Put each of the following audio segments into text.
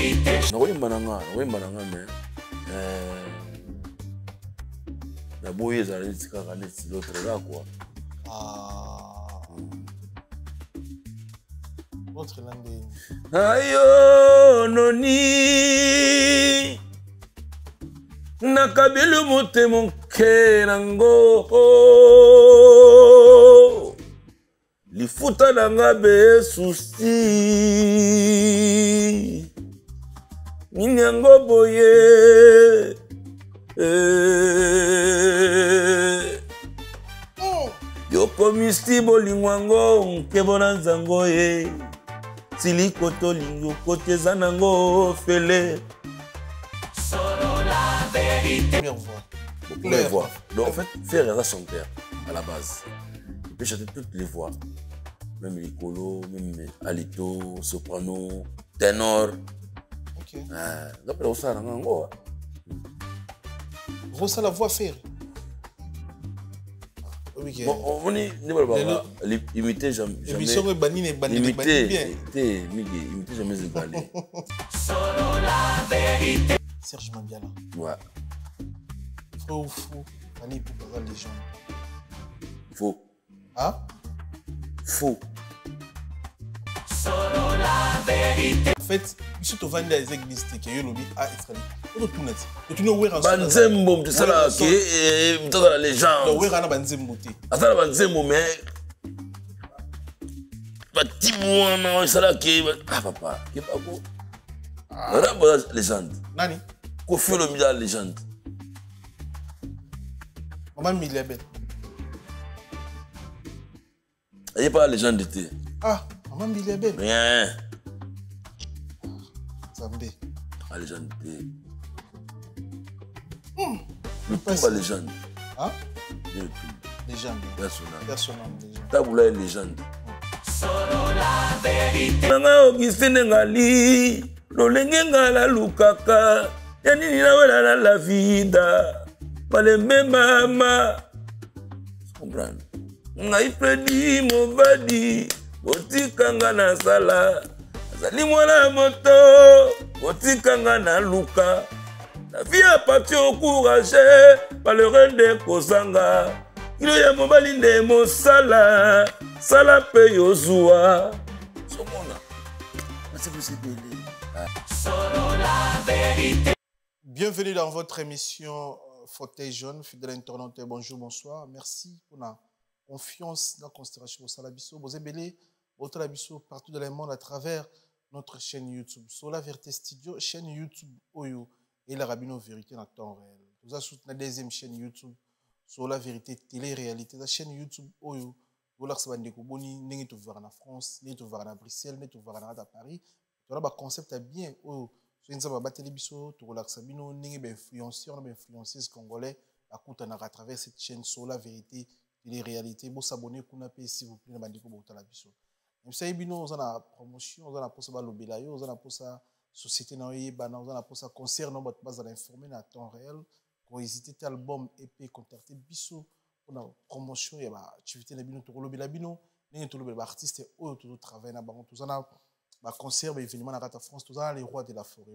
Oui, mananga, mais la bouille, ça allait l'autre là, quoi. Ah. L'autre langue. Ayo, noni. Nakabilu mute monke nango. Lifuta nanga be susi. Minyango boye. Yoko misti bolingwango nkebona nzango ye. Sili koto lingo kote zanango fele. Solo la vérité. Première voix. Donc en fait, faire un chanteur à la base. Il peut chanter toutes les voix. Même les colos, même alito, soprano, ténor. Ok. Donc là, ça, on a la voix faire. Oui, bon, on est imiter jamais. L'émission est bannie, imiter jamais égalé. Solo la vérité. Serge Mandiala. Ouais. Vrai ou faux, allez pour la légende. Faux. Hein? Faux. Solo la vérité. En fait, je te vends des églises qui ont lobby à Israël. On tout net. Tu know where Banzembo, c'est ça là qui est dans la légende. Non, where ana Banzembo té. Ata Banzembo mais petit moi non ça là qui papa, qui pas quoi. Rap la légende. Nani? Ko fait le milieu la légende. Maman Milebet. Il pas la légende té. Ah, maman Milebet. Rien. Zambé. La légende té. Le tout la légende. Hein? Le tout. Légende. Personnel. Légende. Tabula légende. Solo la vérité. Nanga Augustine ngali. Lolenge ngala lukaka. Yani nina wala la vida. Malembe mama. Comprendre. Ngai Fredi Movadi. Botikanga na sala. Azali mwana moto. Botikanga na luka. La vie appartient au courage, malheureux de Kozanga. Il y a mon balinde mosala, sala pe yozua. Bienvenue dans votre émission Fauteuil jaune, fidèle internaute. Bonjour, bonsoir. Merci pour la confiance dans la considération au Salabiso. Vous êtes au Salabiso partout dans le monde à travers notre chaîne YouTube. Sur la Vérité Studio, chaîne YouTube Oyo. Et la Rabino Vérité dans le temps réel. Nous avons la deuxième chaîne YouTube sur la vérité télé-réalité. La chaîne YouTube Oyo. Vous avez vu que vous en France, vous en Bruxelles, vous en Paris. Vous avez un concept bien. Vous avez un télévision, vous avez un influenceur, une influenceuse congolais à travers cette chaîne sur la vérité télé-réalité. Vous abonnez s'il vous plaît. Vous avez une promotion, vous avez une société na yebana on a pour ça concert non ba base informer na temps réel ko hésiter tel album EP contacter biso pour la promotion et ba activité na bino to lobela bino ni to lobela artiste o to travailler na bango tous na ba concert ba événement na Rata France tous les rois de la forêt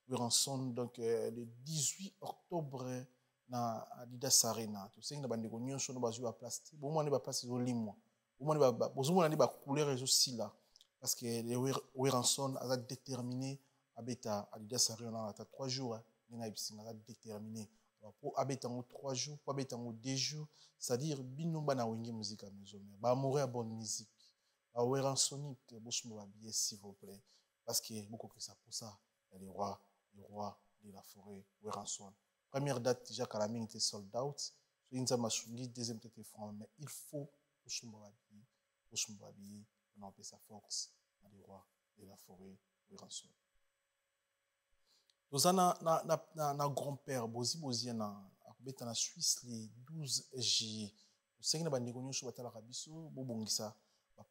Weranson donc le 18 octobre na Adidas Arena to c'est na bandeko nyonso no bazui ba place bon moi ne ba place zo limwa bon moi ba bozomona ni ba couleur aussi là. Parce que les Weranson a déterminé à Adidas Arena 3 jours. Il a déterminé pour habiter en 3 jours, pour habiter en 2 jours. C'est-à-dire, binomba na wingi musique à maison. Bah mourir bonne musique. Bah Weransonic, s'il vous plaît. Parce que beaucoup que ça pour ça. Il y a les rois de la forêt Weranson. Première date déjà Kalaming était sold out. Deuxième tête franc. Mais il faut on a sa force dans les rois de la forêt Weranson. Nous avons un grand-père, Bozi en Suisse, le 12 juillet. Nous avons un grand-père, Bobongisa,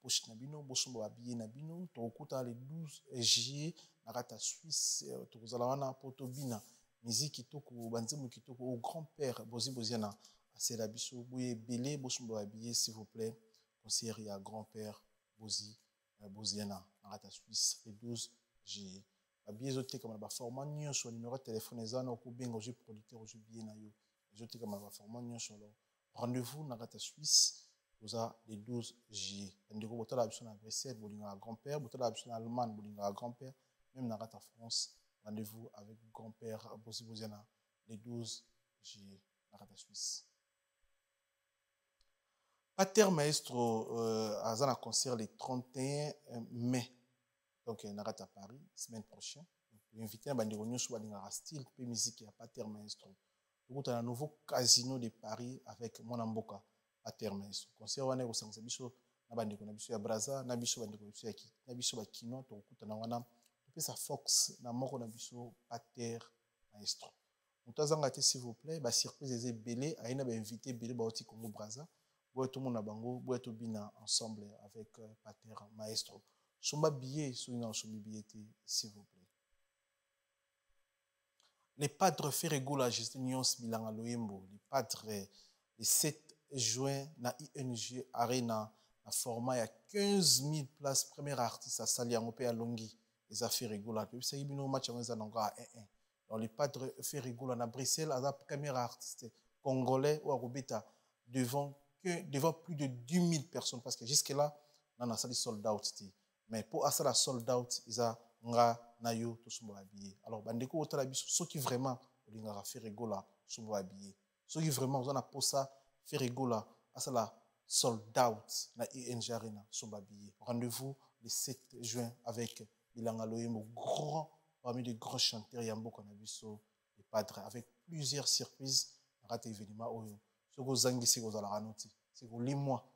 poche Nabino, Bosombo habillé Nabino, Tokuta le 12 juillet, Narata Suisse, Tozalana, Potobina, musique Kitoko, Banzemo Kitoko, au grand-père, Boziana, c'est la biso, Bouye Belé, Bosombo habillé, s'il vous plaît, conseiller à grand-père. Boziana, Narata Suisse, le 12 juillet. babillet ezotekama na baformat nyonso numéro de téléphone eza wana okobenga ozwi producteur ozwi billet na yo ezotekama na baformat nyonso. Alors rendez-vous na kati ya Suisse oza le 12 juillet. Bandeko botala biso na Bruxelles bolingaka grand-père, botala biso na Allemagne bolingaka grand-père, même na kati ya France rendez-vous avec grand-père bozibozana le 12 juillet na kati ya Suisse. Pater Maestro a un concert le 31 mai. Donc, il y a à Paris, semaine prochaine. Donc, invité à Bandironio sur la style et musique à Pater Maestro. Donc, on a un nouveau casino de Paris avec Monamboka, Pater Maestro. Concert, on a au Sansabiso, Nabandico, Nabiso à Braza, Nabiso, Bandico, Nabiso à Kino, donc, on a un peu sa Fox, Namoko, Nabiso, Pater Maestro. Donc, on a s'il vous plaît, la surprise est belé, à une invité belé, Baoti Congo Braza. Tout le monde a bango, tout bien ensemble avec Pater Maestro. Somba billet, soyez s'il vous plaît. Les padres Ferrego la gestion Milan Aloembo, les padres le 7 juin na ING Arena, na format il y a 15 000 places, premier artiste à Sali en à Longi, les affaires Ferrego puis c'est un match à 1-1. Donc les padres Ferrego na Bruxelles, à la première artiste congolais ou à Robeta devant plus de 10 000 personnes, parce que jusque-là, on a sali sold out. Mais pour ça, la sold out, ils ont nayo tout ce habillé. Alors, bandeko otalabiso, ceux qui vraiment ont fait rigola, sont habillés. Ceux qui vraiment ont pour ça fait rigola, à ça la sold out, na ING Arena, sont habillés. Rendez-vous le 7 juin avec Bilanga Loyemo, grand, parmi les grands chanteurs Yambo Kanabiso, les padres, avec plusieurs surprises, dans cet événement. C'est que zangi c'est que la ranoti c'est que les mois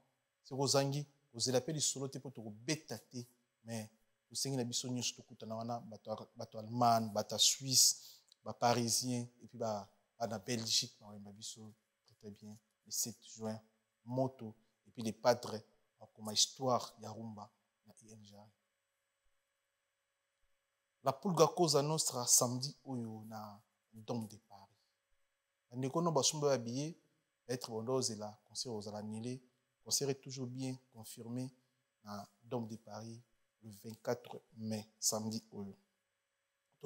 c'est que zangi vous appelez les solo te pour te bêtater mais vous savez na biso nyos to kutana wana bato allemand bato suisse ba parisien et puis ba na Belgique ba biso très bien le 7 juin moto et puis les padres comme histoire ya rumba na ING. La Pulga Cosa Nostra samedi oyo na Dôme de Paris. Ndeko no basumba habillé être bondoze là, concert aux Alanilé, concert est toujours bien confirmé à Dôme de Paris le 24 mai, samedi. Donc,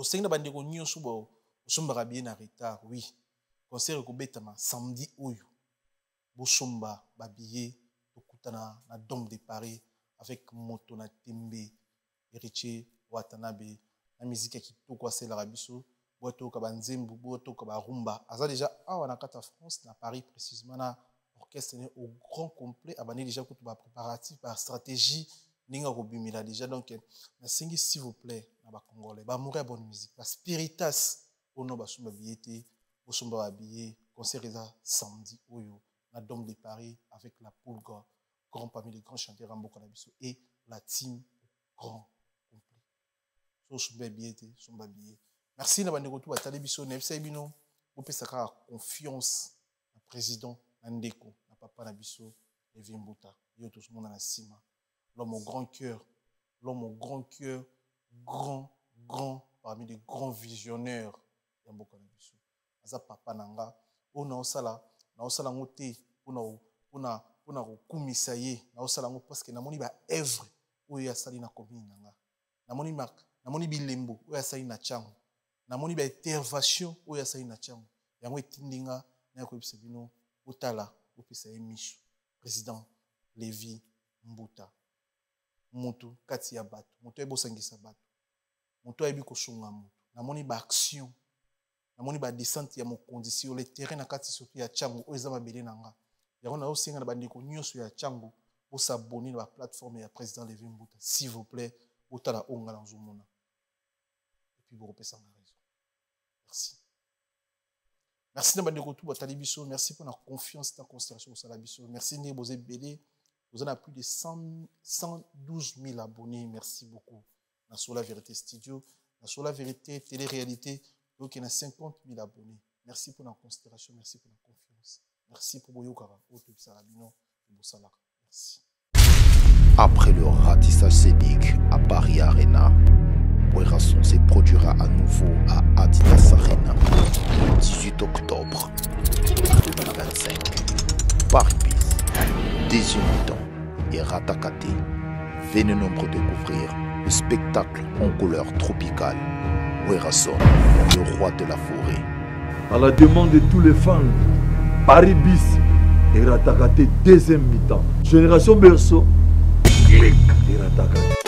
c'est une bandeko nyo subo, somba bien en retard, oui. Concert est kobetama samedi oyo. Bosomba babillé, okutana na Dôme de Paris avec moto na tembe, héritier Watanabe, la musique qui tout quoi c'est l'arabiso. Boito Kabanzembu, Boito Kabarumba. Aza déjà à Nakata France, na Paris précisément, na orchestre au grand complet. Abani déjà tout ba préparatif, ba stratégie, ninga robimila déjà. Donc, na s'il vous plaît, na ba Congolais, ba mourir bonne musique, ba spiritas, ono ba sumba billet, bo sumba billet, concert samedi oyo, na Dôme de Paris avec la Pulga, grand parmi les grands chanteurs Rambo Kanabiso et la team grand complet. So sumba billet, sumba billet. Merci na bandeko tout batali biso na fisa bino opesaka confiance na président Ndeko na papa na biso Levi Mbuta yo tout le monde na sima l'homme au grand cœur grand parmi les grands visionnaires ya mboka na biso aza papa nanga ona osala ngote ona kokumisa ye na osala ngo parce que namoni ba œuvre oyo asali na commune nanga namoni bilembo oyo asali na chango namoni ba intervention oyo asali na chango yango etindinga na ko ebisa bino otala opesa emisho président Levi Mbuta mutu kati ya bato mutu ebosangisa bato mutu ayebi kosunga mutu namoni ba action namoni ba descente ya mokonzi sur le terrain na kati surtout ya chango oyo eza mabele nanga yango na osenga na bandeko nyonso ya chango osabone na ba plateforme ya président Levi Mbuta s'il vous plaît otala onga na nzomona et puis vous repensez en raison. Merci. Merci de bandeko tout batali biso, merci pour la confiance dans la considération au salabiso. Merci de vous aider. Vous en avez plus de 112 000 abonnés. Merci beaucoup. Dans Sur la Vérité Studio, dans Sur la Vérité Télé-Réalité, donc il y a 50 000 abonnés. Merci pour la considération, merci pour la confiance. Merci pour Boyokara, Oto Salabino, Bosalak. Merci. Après le ratissage scénique à Paris Arena, Werrason se produira à nouveau à Adidas Arena le 18 octobre 2025. Paris Peace, Désioniton et Ratakate. Venez nombreux découvrir le spectacle en couleur tropicale Werrason, le roi de la forêt. À la demande de tous les fans, Paris bis et Ratakate deuxième mi-temps. Génération Berceau, clic et Ratakate.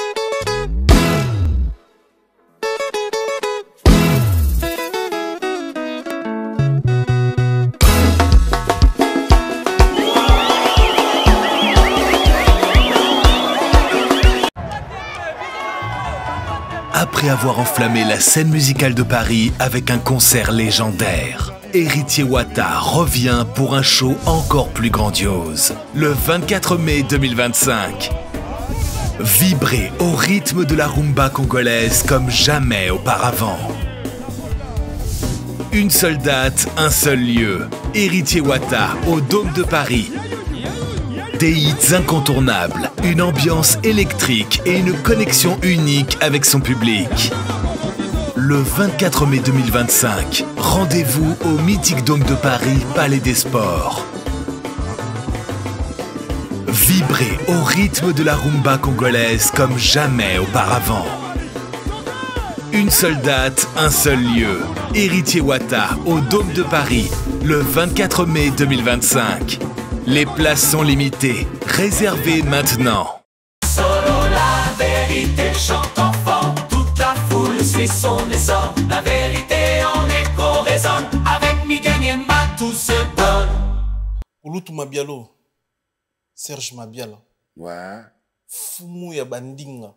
Après avoir enflammé la scène musicale de Paris avec un concert légendaire, Héritier Wata revient pour un show encore plus grandiose. Le 24 mai 2025. Vibrez au rythme de la rumba congolaise comme jamais auparavant. Une seule date, un seul lieu. Héritier Wata au Dôme de Paris. Des hits incontournables, une ambiance électrique et une connexion unique avec son public. Le 24 mai 2025, rendez-vous au mythique Dôme de Paris, Palais des Sports. Vibrez au rythme de la rumba congolaise comme jamais auparavant. Une seule date, un seul lieu. Héritier Wata au Dôme de Paris, le 24 mai 2025. Les places sont limitées. Réservez maintenant. Solo la vérité chante enfant. Toute la foule suit son essor. La vérité en écho résonne. Avec Miguel Niemba, tout se donne. Olutu Mabialo, Serge Mabiala. Ouais. Fumu ya bandinga.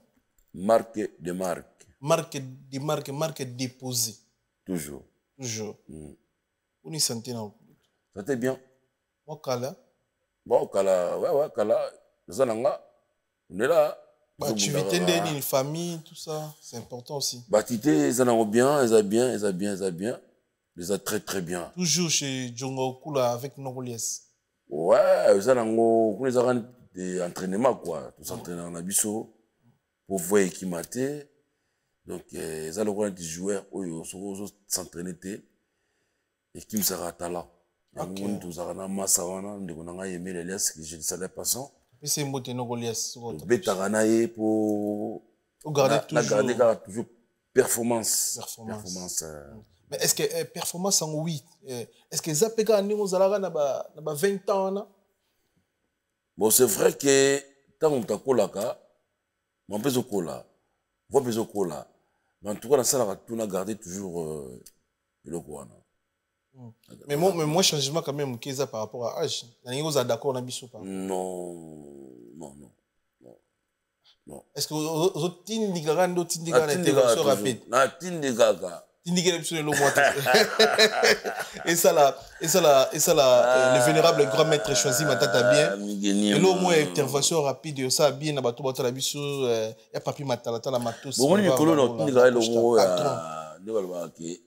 Marque de marque. Marque déposée. Toujours. Toujours. On y sentait non. Ça t'est bien. Wakala. Bon, Kala, ouais, Kala, Zananga, on est là. Bah, tu vis une famille, tout ça, c'est important aussi. Bah, Tité, Zanango bien, ils a bien. Ils a très bien. Toujours chez Djongo Kula avec Nogolies. Ouais, Zanango, on les a des entraînements, quoi. Tous s'entraîner en abisso, pour voir qui maté. Donc, ils ont des joueurs, ils s'entraîner, et qui me sera talent. Okay. Tous arana masawana ndekona aimé les laisses que je ne savais pas sans. Mais c'est moté Nogolies. Betarana pour garder toujours performance. Mais est-ce que performance en oui, est-ce que Zapeka Nemo Zalaga n'a pas 20 ans? Bon, c'est vrai que tant on t'a colaka, on peut se coller, on peut se coller. Mais en tout cas, dans ça, on a gardé toujours le Kouana. Mais moi, changement quand même, qu'est-ce par rapport à âge? Vous êtes d'accord, on a bis ou pas? Non. Est-ce que vous avez une intégration rapide? Et ça le vénérable grand maître choisi Matata bien. Et là au moins intervention rapide et ça bien na bato bato la biso ya papi matala la matos. Bon on est colo no tindiga le mot de balba qui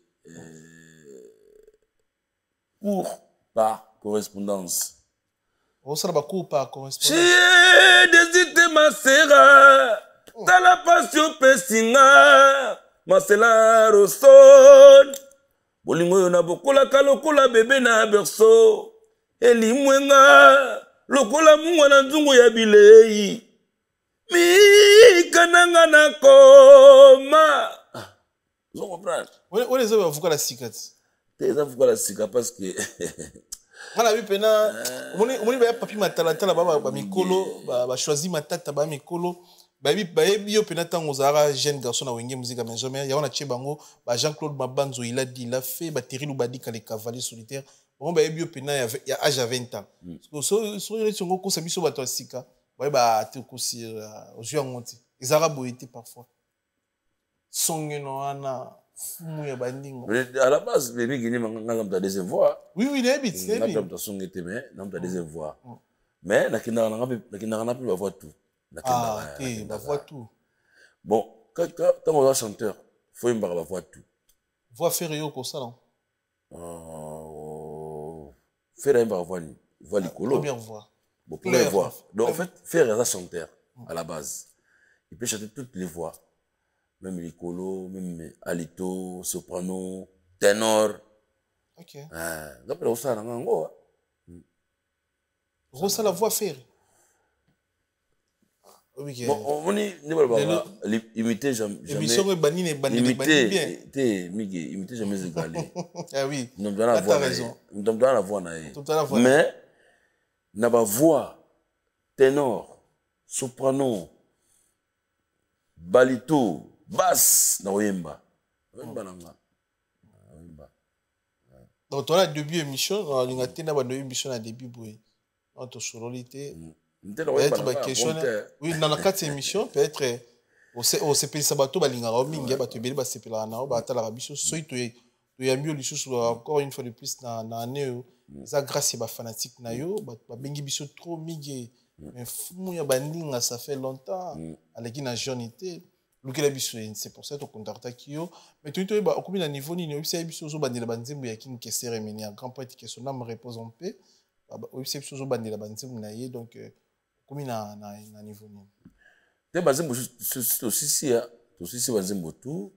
cours par correspondance. On ça ba cours par correspondance. J'ai désité ma sera ta la passion pessinga masela roson bolingo na bokola kalokola bébé na berceau elimwenga lokola mungwa na nzungu ya bilei mi kananga na koma vous comprenez? On les a vuka la sikat. T'es a vuka la sikat parce que on a vu pena on ba papi matala tala ba mikolo ba choisi matata ba mikolo bayebi yo pena tango zara jeune garçon na wenge musique mais jamais ya on a bango ba Jean-Claude Mabanzo il a fait ba Thierry Lubadika les cavaliers solitaires bon bayebi yo pena ya âge à 20 ans so les songo ko sabiso ba to sika ba te ko si ozu ngonti ezara boité parfois songe no ana fumu ya bandingo à la base baby gini manga ta deuxième voix oui debit na songe te mais na ta deuxième voix mais na kinda na plus ba voix tout. La voix tout. Bon, quand on est chanteur, il faut une voix tout. Voix faire comme ça, non? Faire une voix licolo. Première voix. Bon, première voix. Donc, en fait, faire un chanteur, à la base. Il peut chanter toutes les voix. Même licolo, même alito, soprano, ténor. Ok. D'après Rosa, Rosa, la voix faire. on est imité jamais. Imité jamais égalé. Ah oui. Nous devons la voix. Mais, n'a pas voix, ténor, soprano, balito, basse, na oyemba. Donc, on a début émission, on a émission à début, entre sororité. Peut-être question. Oui, dans la 4 émissions, peut-être au CP Sabato, balinga mingi, batubeli basepela na batala biso soy to yambi lisusu encore une fois de plus na année ça grâce ba fanatique na yo ba bengi biso trop mingi mais fumu ya bandinga ça fait longtemps avec na jeunité lukela biso c'est pour ça to contacta yo mais tout to ba okomi na niveau ni obisa biso zo bandela banzembo ya king kesere meni un grand poète qui son âme repose en paix obisa biso zo bandela banzembo na ye donc comme na niveau ni te bazembo aussi bazembo tout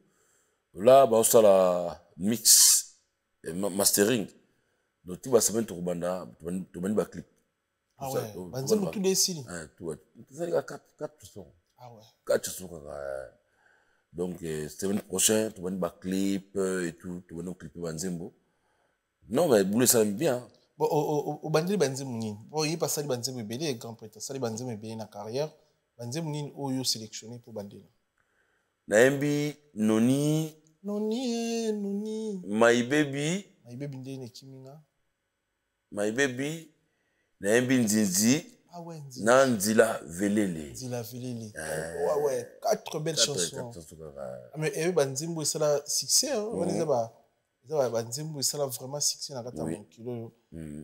là ba osala mix mastering donc tu vas semaine to banda to bani ba clip ah ouais bazembo tout desili tout ça les 4 sons ah ouais 4 sons donc semaine prochaine to bani ba clip et tout to bani clip bazembo non mais boule ça bien. Bon, au bandit banzembo nini bon il passe banzembo belé grand prêtre ça banzembo belé na carrière banzembo nini oyo sélectionné pour bandela na mbi noni my baby ndene kiminga my baby na mbi nzinzi ah ouais na nzila velele ouais 4 belles chansons mais banzembo c'est la succès hein on les a banzembo esala vraiment succès na kata mokilo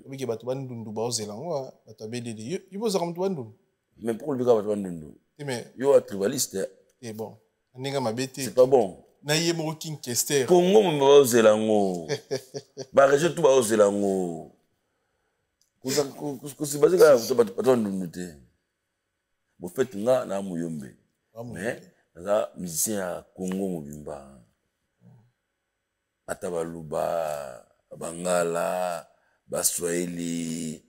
obiki bato bandundu baozela ngo bato abedede yo bozaka mutu bandundu mais pourquoi le bika bato bandundu mais yo a tribaliste et bon ndinga mabete c'est pas bon na ye mo king kester Congo mo baozela ngo ba région tout baozela ngo kusi bazika bato bandundu te bo fait nga na muyombe mais za musicien ya Congo mobimba Atabaluba, Bangala, Baswahili,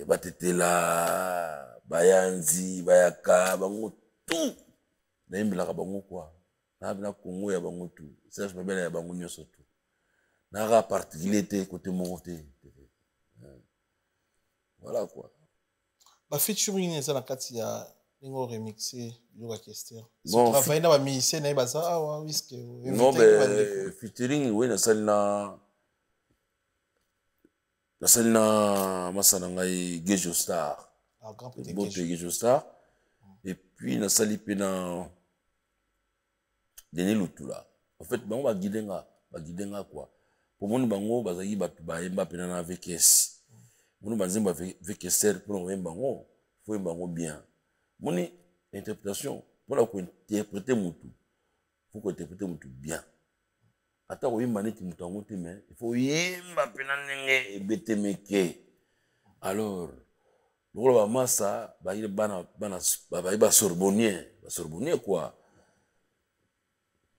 Batetela, Bayanzi, Bayaka, Bango, tout. Naimbilaka bango quoi. Na Congo ya bango tout. Ça je me belle ya bango nyoso tout. Na particularité côté mon côté. Voilà quoi. Ba featuring ça na kati ya Ningo remixé, yoga question. Bon, travail na ba musicien na baza ah wa whisky. Non ben featuring oui na salina masana ngai Gejo Star. Ah grand petit Gejo Star. Et puis na sali pena Denis Lutula. En fait bango ba gidenga quoi. Pour mon bango bazaki batu ba yemba pena na VKS. Mon banzemba VKS pour bango, faut bango bien. Mon interprétation, pour interpréter Moutou, il faut interpréter Moutou bien. Attends, oui, manette Moutou, mais il faut yemba penanenge et betemeke. Alors, le rôle de ça, il y a Sorbonnier quoi.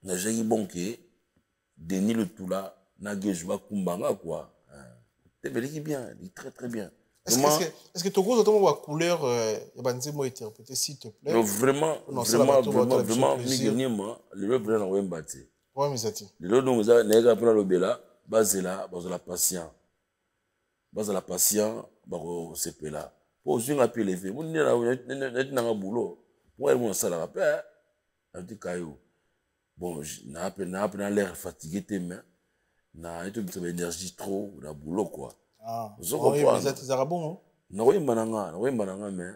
J'ai bon que Denis le tout là, n'a Gejoua Kumbanga quoi. C'est bien, il est très très bien. Est-ce que tu as la couleur banzembo interprété s'il te plaît? Vraiment, le vrai n'a rien battu. Ouais, mais ça tient. Le nom ça n'est pas pour le bela, basela, basela patient. Basela patient, baro CP là. Pour jouer un peu levé, mon nez n'a pas boulot. Pour elle mon salaire après, un petit caillou. Bon, n'a pas l'air fatigué tes mains. N'a pas d'énergie trop, n'a boulot quoi. Ah, oui, mais ça t'es bon, non? Oui, mananga, mais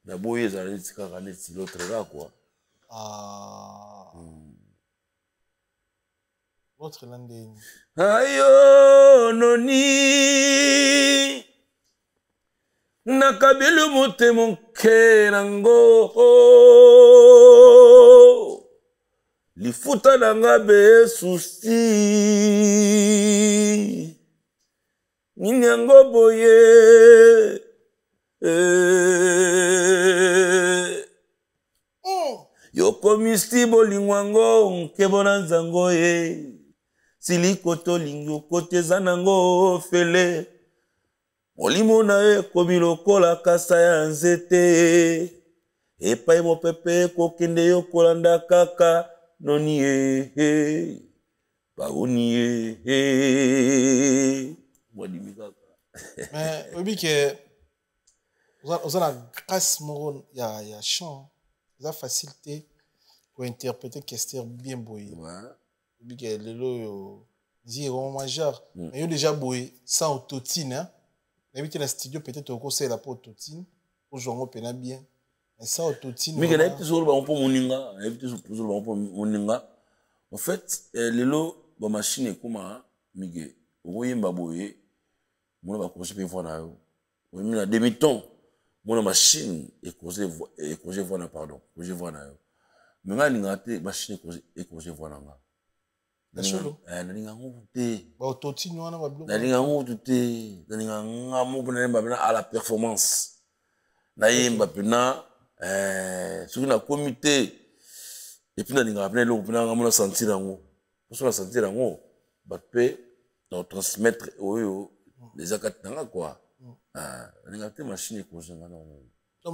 la boye ça allait se l'autre là quoi. Ah. L'autre landé. Ayo noni nakabelu mote mon kenango lifuta nanga be susi ninyango boye yoko misti bolingwango nkebona nzango ye silikoto lingyo kote zanango fele molimo na ye ekomi lokola kasa ya nzete epai mopepe ekokende yo kolanda kaka noni ye baoni ye mwadimi kaka mais oyebi ke oza na grâce moko ya chant eza facile te kointerpréter Kester bien boye oyebi ke lelo oyo musique ekoma majeur mais yo déjà boye sans autotune nayebi te na studio peut-être okosalela mpo autotune ozwa yango mpena bien mais sans autotune mike nayebi te sokolo bango mpo moninga nayebi te sokolo bango mpo moninga en fait lelo bamashine ekoma mike okoyemba boye mona bakorge mpe voix na yo oyembi na demi-ton mona machine ekorge voix na pardon korge voix na yo me nga alingaka te machine ekorge voix na nga nalinga ngo te baototine wana babiloko nalinga ngo te nalinga nga moko nayemba mpena à la performance nayemba mpena soki nakomi te epuis nalingaka mpena eloko mpena nga mona sentir yango poso na sentir yango bato mpe na transmettre oyo eza kati nanga kua nalingaka te machine ekorge nga non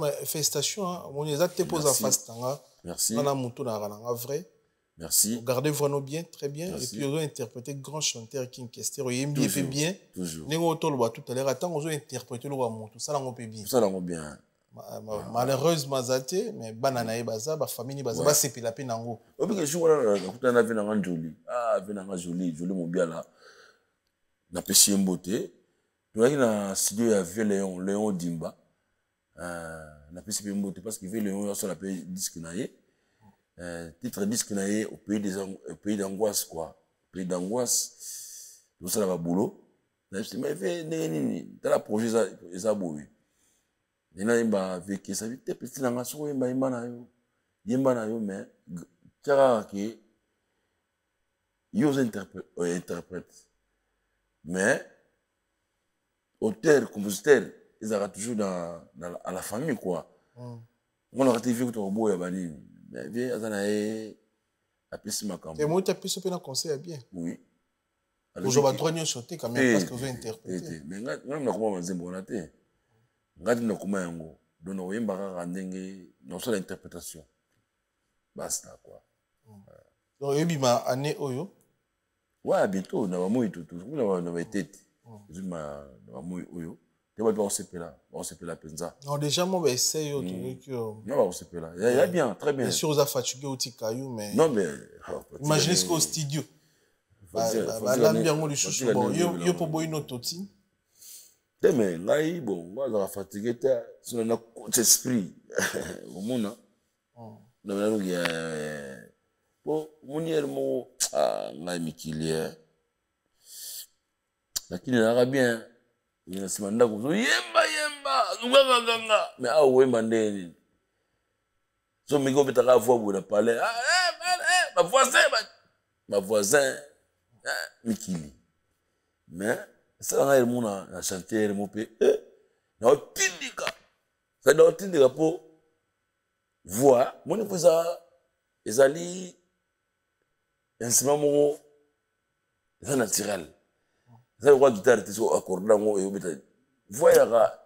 mais félicitation omoni eza te mpo oza face nanga wana moto naka nanga vrai. Merci. Gardez vraiment bien, très bien. Merci. Et puis, on a interprété grand chanteur King Kester. Il fait bien. Toujours. Nous tout à l'heure. Attends, on a interprété le roi. Tout ça, on peut bien. Ça, on bien. Malheureusement, zate, mais banana et baza, ba famille baza, ba sepi la peine en haut. Au plus que je vois là, on a vu un joli. Ah, vu un joli, joli mon bien là. Na pêché beauté. Tu vois qu'il a studio il y avait Léon Dimba. Na pêché beauté parce qu'il veut Léon sur la paix disque naïe. Titre disque naïe au pays d'angoisse quoi. Au pays d'angoisse. Tout ça là va boulot. Mais fait nini. T'as la projet ça boui. Nina imba avec ça vite petit nanga so imba na yo mais tchara ki yo interprète mais auteur compositeur ils ont toujours à la famille quoi on a été vu que boy ya bani mais bien azana a pesi makambo et moi tu as pu se faire un concert bien oui aujourd'hui droit ni sauter quand même parce que vous interpréter mais ngam na comment nzembo na te ngati na kuma yango donc oyemba kaka ndenge nosala interprétation basta quoi donc ebima année oyo ouais bientôt na bamoyi tutu na baetete ezuma na bamoyi oyo te bato baosepela mpenza non déjà moi essaye yo non baosepela ya bien très bien bien sûr oza fatigué oti kayu mais non mais imaginez ce qu'au studio balambi yango lisusu bon yo mpo boyi nototi mais ngai bon nazala fatigué te sona na coach esprit omona naloki po moniere moko ngai mikili lakini naka bien na nsima ndako zoyemba zunganganganga mais awa oyemba ndenge nini so mingi obetaka voix boye na palais bavoisin mikili mais esala ngai elimo na chantier elimo mpe naotindika sadi naotindika mpo voix moni mpo ezali instrument moko eza naturel eza lokwa guitare te so accorde yango eyobeta voix yaka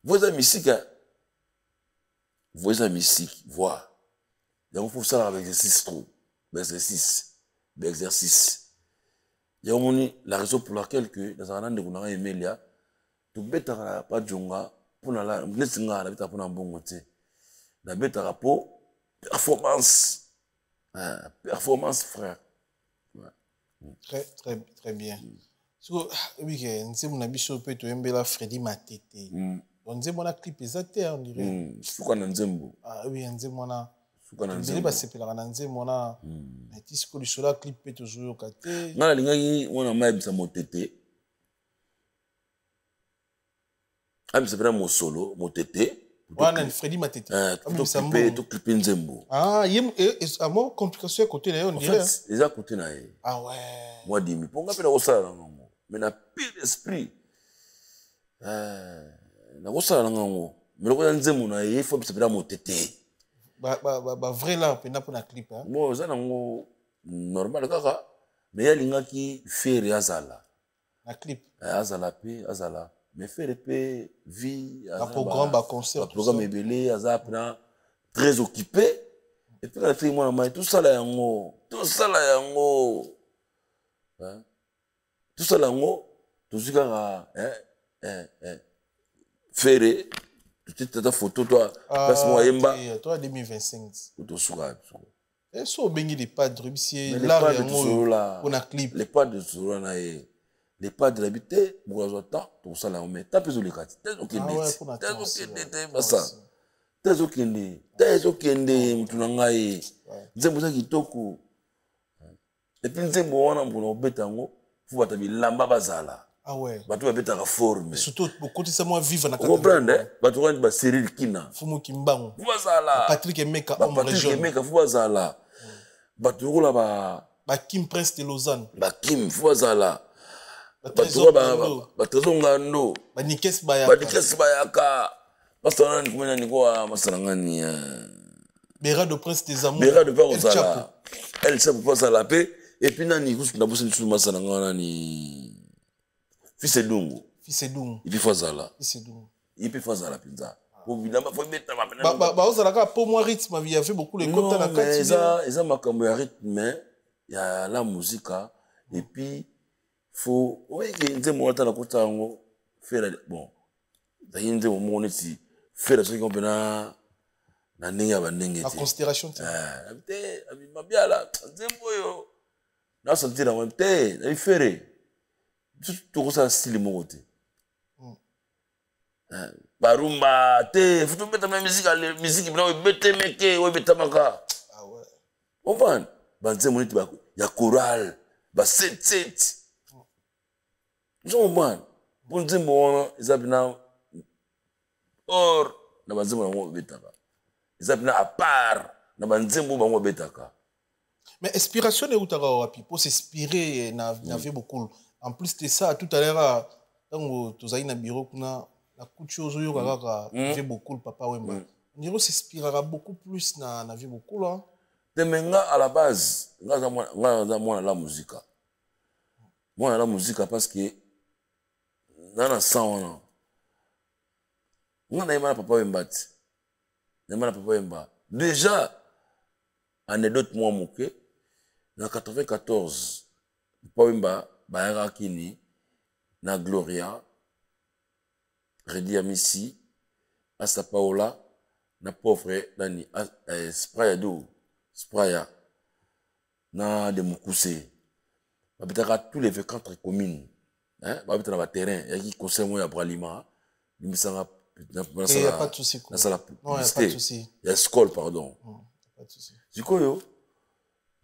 voix eza misike voix eza misike voix yango mpo osalaka baexercice trop baexercice yango moni la raison pour laquelle que nazalaka na ndeko nanga emelia tobetaka pajonga mpona neti nga nabetaka mpona mbongo te nabetaka mpo performance frère très bien siko oyebi ke nzembo na biso mpe toyembela Freddy Matete donc nzembo wana clip eza te on dirait suka na nzembo oyebi nzembo wana ebele basepelaka na nzembo wana ti siko lisolo ya clip mpe tozoyoka te nga nalingaki mwana ma yebisa motete abisa mpena mosolo motete wana ni Freddy Matete toclipe nzembo amo complication ya kote na ye on dirait eza kote na ye mwa dimi mpo nga mpe nakosala na ngango mais na pire esprit nakosala na ngango mais lokola nzembo na ye fo abisa mpena motete vrai là pena mpona clip bon eza nango normal kaka mais ye alingaki fere azala na clip azala mpe azala mais faire pe vie un programme ba concert un programme ebelé aza pena très occupé et puis la fille moi na tout ça là yango tout ça yango tout ça faire toute ta photo toi parce moi yemba toi 2025 tout suka et so bengi les padres bisi l'art yango on a clip les padres sur na les padres l'habité bourgeois temps tout ça là on met taper sur les cartes tezokende mutu na ngai nzembo eza kitoko epuis nzembo wana mpona kobeta yango fo bato bilamba bazala bato babetaka forme surtout okotisa mwa vivre na comprendre bato wana baserili kina fumu kimbangu fo bazala Patrick Emeka fo bazala bato lokola bakim prince de Lausanne bakim fo bazala bato batrésor ngando banikes bayaka Pastor nani kumena niko masalangani Bera de Prince des Amours Bera de Prince des Amours El Chapo passe à la paix et puis nani kusunda bosi nsu masalangana ni Fils Edungu il peut faire ça là il peut faire ça là pinza pour bilamba faut mettre ba ozalaka pour moi rythme il y avait beaucoup les côtés na kati ça makambo ya rythme ya la musique et puis faut oui nze mwata na kutango faire bon nze mo si faire ce qu'on peut na ndenge ba ndenge la considération te mabiala nzembo yo na sentir en même temps na faire tout ça style moko te barumba te futu beta ma musique bina bete meke we beta maka on va banzembo niti ba ya choral ba set on va bon nzembo wana ezabina or na banzembo bango betaka ezabina à part na banzembo bango betaka mais inspiration est utaka wapi pour s'inspirer na vie beaucoup en plus de ça tout à l'heure tango tozali na bureau kuna la couture zo yoka kaka vie beaucoup papa Wemba on dirait s'inspirera beaucoup plus na vie beaucoup là temenga à la base nga moi la musique moi la musique parce que nana sang on a aimé papa Wemba déjà anecdote moi moké en 94 papa Wemba bayaka kini na Gloria Redi Amissi Asa Paola na pauvre nani Spraya na de Mukuse babitaka tous les 24 communes hein babitaka ba terrain ya ki conseil mo ya Bralima limisanga il y a pas de souci na sala non il y a pas de souci il y a école pardon pas de souci zikoyo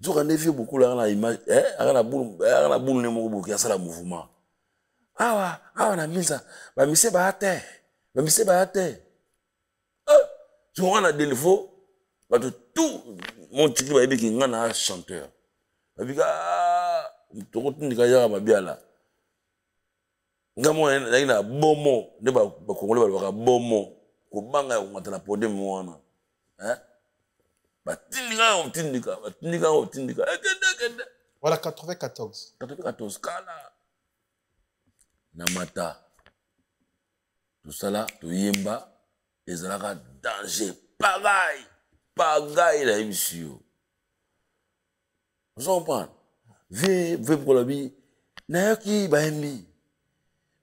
zoka nevi beaucoup là na image na boule ne mo beaucoup ya sala mouvement awa na misa ba mise ba ate tu vois na défaut ba tout mon tiki ba ebiki ngana chanteur ba bika to ko tindika ya mabiala ngamo na bomo ne ba kongole ba bomo ko banga ya ngata na podium wana ba tindika ekende voilà 94 kala na mata tout ça là to yemba ezalaka danger pagaille la émission vous comprenez ve pour la vie na yoki baembi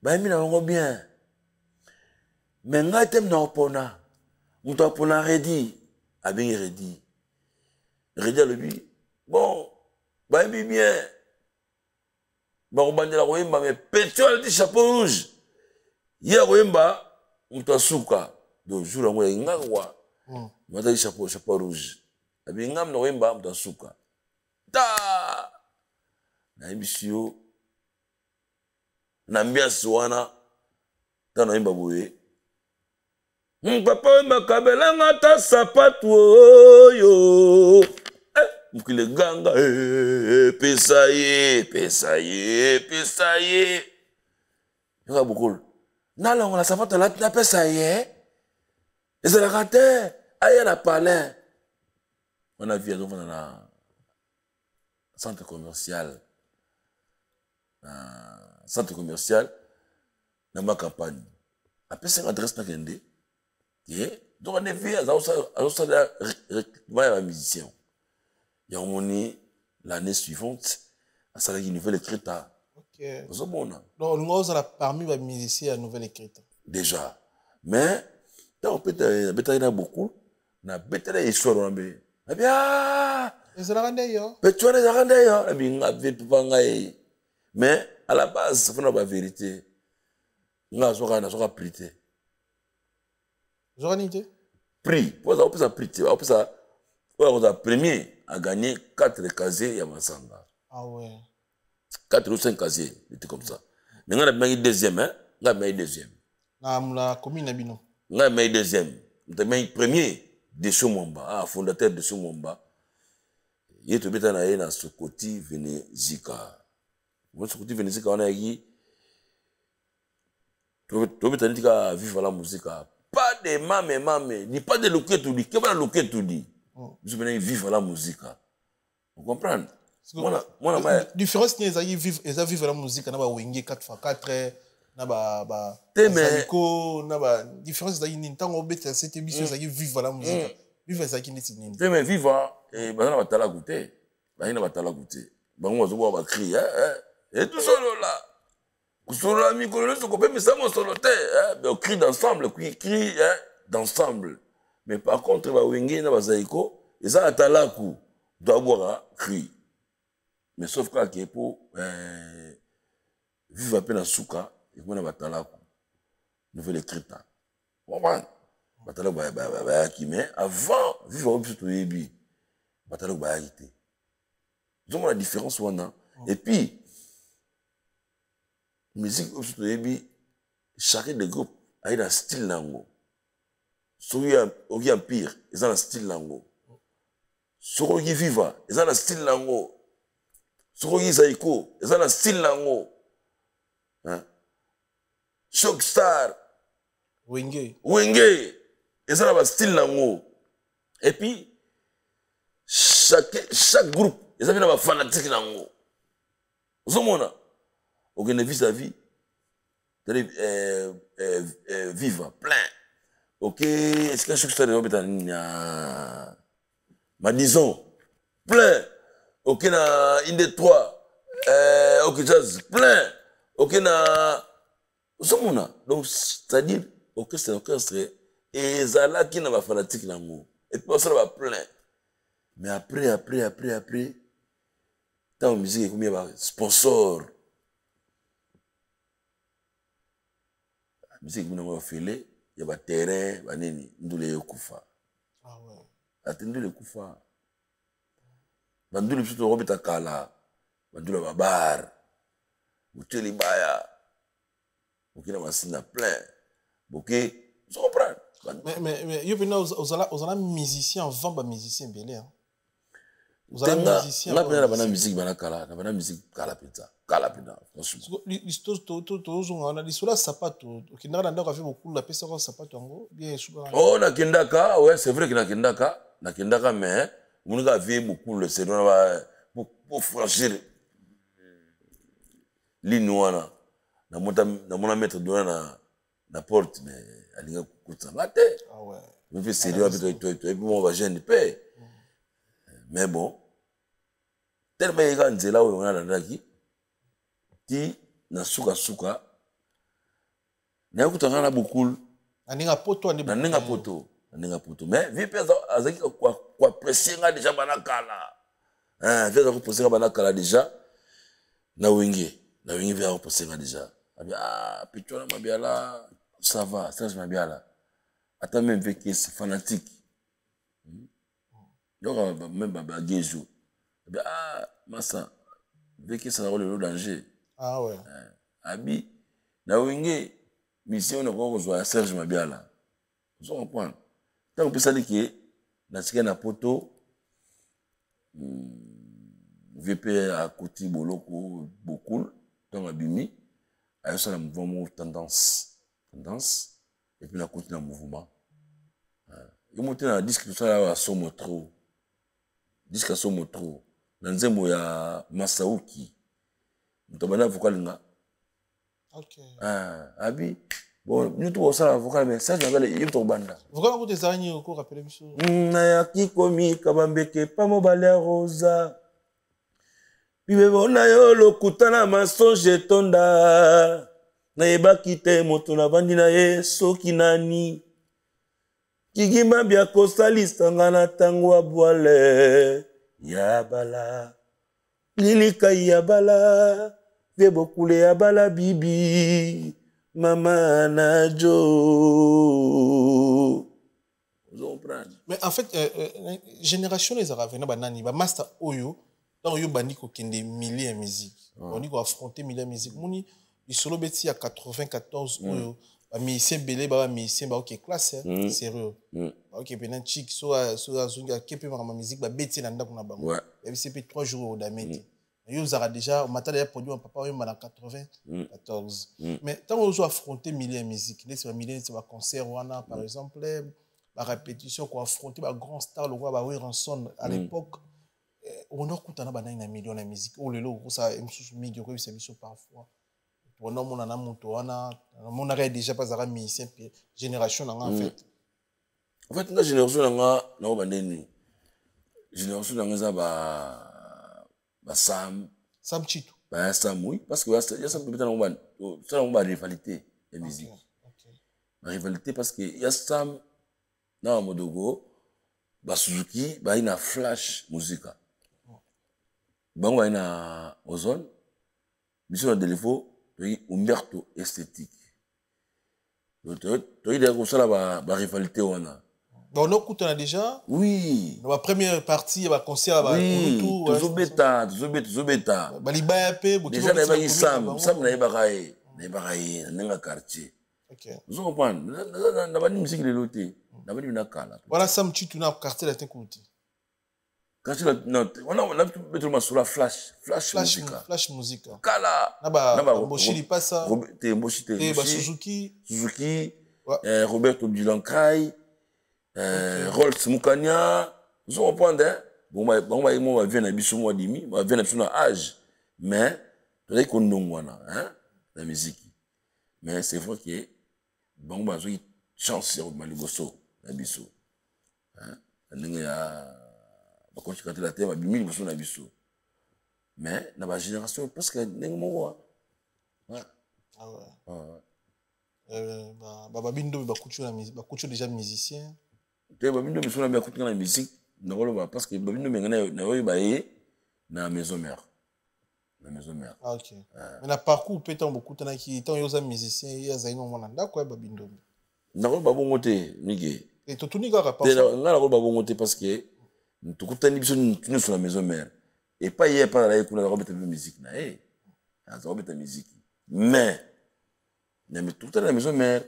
na ngo bien mais ngai tem na opona muto opona ready abingi ready le bi bon baembi bien bakobandela koyemba mais pétrole di chapeau rouge ya koyemba muto asuka donc jour yango ya ngakwa mata di chapeau rouge abi ngam na koyemba muto asuka ta na emission na ambiance wana ta na yemba boye papa wemba kabelanga ta sapatu oyo mukile ganga pesa ye yoka bukulu nalongo na sapato na pesa ye ezalaka te aya na palin wana vi azofanda na centre commercial dans ma campagne. Après, c'est l'adresse n'a qu'un dé. Donc, on est vu à un musicien. Il y a un l'année suivante, à ça, il nouvelle écriture. Ok. Donc, nous avons parmi les musiciens à nouvelle écriture. Déjà. Mais, dans le pétard, il y a beaucoup. On a pétard, il y a histoire. On a bien. Mais à la base, ça fait la vérité. On a prité. Prix. On a prité. On a premier à gagner 4 casiers à Massanga. Ah ouais. 4 ou 5 casiers, c'était comme ça. Mais on a mis deuxième, hein? On a mis deuxième. La commune Abino. On a mis deuxième. On a mis premier de Soumomba, fondateur de Soumomba. Il est tombé dans ce côté Vénézika. Ce côté Vénézika, on a dit, vivre la musique. Pas de mamé, ni pas de loquet tout dit. Qu'est-ce que loquet tout dit? Nous venons vivre la musique. Vous comprenez? La différence, c'est qu'ils vivent la musique, ils ont wingé 4x4, ils ont la différence, c'est qu'ils vivent la musique. Vivre ça qui n'est pas. Mais vivre, et ben on va t'ala goûter. Ben on va t'ala goûter. Ben on va crier, et tout solo là. Solo la micro, ce qu'on peut mais ça mon solo ben on crie d'ensemble, crie d'ensemble. Mais par contre, va wingi na bazaiko, et ça atala coup, doit boire cri. Mais sauf que pour vivre à peine en souka, et qu'on a batala coup. Nouvelle écriture. Comprends? Batalo mais avant vivre au plus yebi batalo ba été. Nous avons la différence on a et puis musique au plus yebi chacun des groupes a un style nango. Soya au empire, ils ont un style nango. Sorogi viva, ils ont un style nango. Sorogi zaiko, ils ont un style nango. Hein? Shockstar Wenge. Et ça va style nango. Et puis chaque groupe, ils avaient un fanatique nango. Vous savez on gagne vis-à-vis vivre plein. OK, est-ce que chaque histoire est ma disons plein. OK na une des trois OK jazz plein. OK na vous savez donc c'est-à-dire orchestre et Zala qui n'a pas fanatique l'amour. Et puis ça va plein. Mais après, tant musique est combien de sponsors. La musique est filée, il y a des terrains, nous les kufa. Ah ouais. Attendez le kufa. Bandu le plutôt Robert Akala, bandu le babar, Bouteli Baya, ok na masina plein, ok, vous comprenez? Mais vous avez musicien avant ba musicien belé. Vous avez musicien. On a bien la musique banakala, la musique kala pizza, franchement. L'histoire tout on a l'histoire sapato. Qui n'a pas fait beaucoup la pesa au sapato ngo bien souvent. Oh na kendaka, ouais, c'est vrai que na kendaka mais on a vu beaucoup le c'est pour franchir l'inouana. Na mon mettre dans la porte mais alinga kukuta ngate. Ah ouais. On fait sérieux avec toi et puis on va gêner paix. Mais bon, tellement il y a nzela où on a landaki qui na suka na kutanga na beaucoup aninga poto mais vi pesa azaki kwa presser nga déjà banakala vient de presser banakala déjà na wingi vient presser nga déjà pitona mabiala ça va Serge Mabiala attends même vécu c'est fanatique donc même baba Gejo massa vécu ça le danger ah ouais abi na wingi mission na ko zo Serge Mabiala vous comprenez tant que ça dit que na tika na poto VP à côté boloko beaucoup dans abimi a eu ça le mouvement tendance et puis la continue le mouvement il monte dans disque ça à Somotro disque à Somotro dans nzembo ya Masauki mutabana vokalinga Ok. Abi. Bon, nous tous, on s'en avocat, mais ça, j'avais les yeux banda. Vous avez des araignées au cours, rappelez-vous ça. Nayaki komi kabambeke pa mobale rosa. Bibebona yo lokutana masonge tonda. Nayebaki te moto na bandi na ye soki nani. Kigima bia kosalisanga na tango abwale. Yabala. Lilika yabala. Vebokule yabala bibi. Mama Najo. Vous comprenez? Mais en fait, génération les Arabes, banani, ba master oyo, dans oyo bandi ko kende milliers de musique. On dit qu'on affronter milliers de musique. Moni, il solo beti à 94 oyo, ba musicien belé, ba musicien ba ok classe, sérieux. Ok, pendant chic, soit zunga kepe ma musique ba beti na ndako na bango. Ouais. Et puis c'est 3 jours au damete. Yo zara déjà, on m'a produit un papa oyo na 94. Mais tant on affronter milliers de musique, les milliers de concerts wana par exemple. La répétition qu'on affrontait les grands stars le roi Baoué Ranson à l'époque on a écouté un million de musique oh le lot ça me million de services parfois on a mon anamoto on a déjà pas à musicien génération en fait la génération là na bandeni génération là ba Sam Chitou ba Sam oui parce que il y a ça peut-être on rivalité de musique la rivalité parce que il y a Sam na modogo ba Suzuki ba ina flash musica bango ina ozone biso na delefo to Umberto esthétique to ida ko sala ba rivalité wana on a déjà oui dans la première partie il y a concert ba tout zobeta ba libaya pe déjà na ba Sam na yeba na quartier. Okay. Vous comprenez? Na ba musique de loté. Na ba na kala. Voilà Sam Chitou na quartier la Tinkuti. Quartier non, on a mettre ma sur la flash musique. Kala. Na ba Moshili passa. Te Moshi te. Ba Suzuki, ouais. Roberto Dilancray, Rolls Mukanya. Vous comprenez? Bon moi vient na biso moi dimi, moi vient na biso na âge. Mais tu qu'on nongwana, hein, la musique. Mais c'est vrai que bon bah j'ai chance sur Maligoso na biso hein ndenge ya ba ko chikata la tema bimili biso na biso mais na ba génération parce que ndenge mo ouais ba bindo ba kuchu na musique ba kuchu déjà musicien te ba bindo biso na ba kuchu na musique na koloba parce que ba bindo menga na oyo ba ye na maison mère. La maison mère. Ah, ok. Mais la parcours peut-être beaucoup de gens qui sont musiciens, ils ont un monde d'accord babindo. N'ako babongote mige. Et tout ni gara pas. N'ako babongote parce que tout kutani biso nous sur la maison mère. Et pas hier pas là kuna robeta musique na eh. Ça robeta musique. Mais tout à la maison mère.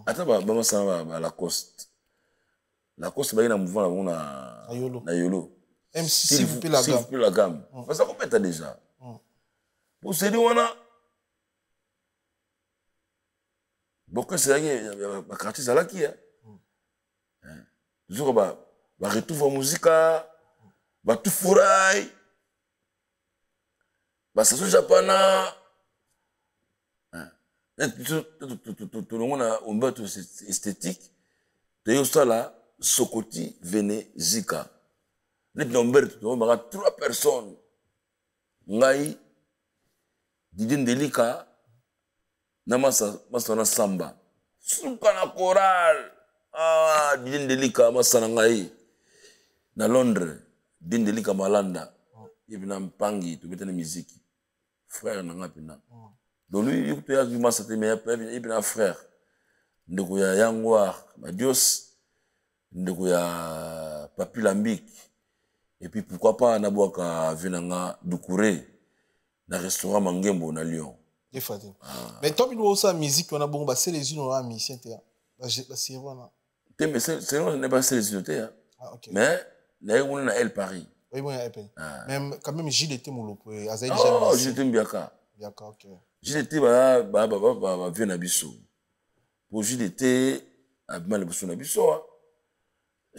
Attends ba ça ba la coste. La coste ba ina mouvement na Yolo. MC s'il vous la gamme. Parce que ça robeta déjà. Pour se dire, on a beaucoup de choses qui quartier ça là qui est. Toujours bah retour musique, bah tout fourraille, bah ça se japana. Tout le monde a un bateau esthétique. De yosta là, Sokoti, Vene, Zika. Les nombres, on a 3 personnes. Ngai Didin Delika na masa na samba suka na choral Didin Delika masa na ngai na Londres Didin Delika malanda ibina mpangi to metana musique frère na ngapina donc lui il a masa te mais ibina frère ndeko ya Yangwa Madios ndeko ya Papi Lambik et puis pourquoi pas na boaka venanga Doucouré na restaurant Mangembo na Lyon. Mais toi, tu as musique, on a bon, c'est les unes, on a musicien, c'est voilà. Mais c'est non, n'est pas les unes, mais on a El Paris. Oui, bon, même quand même Gilles était mon lopo. Oh, Gilles était Biaka. Biaka, ok. Gilles était vient à Bissau. Pour Gilles était à mal de Bissau.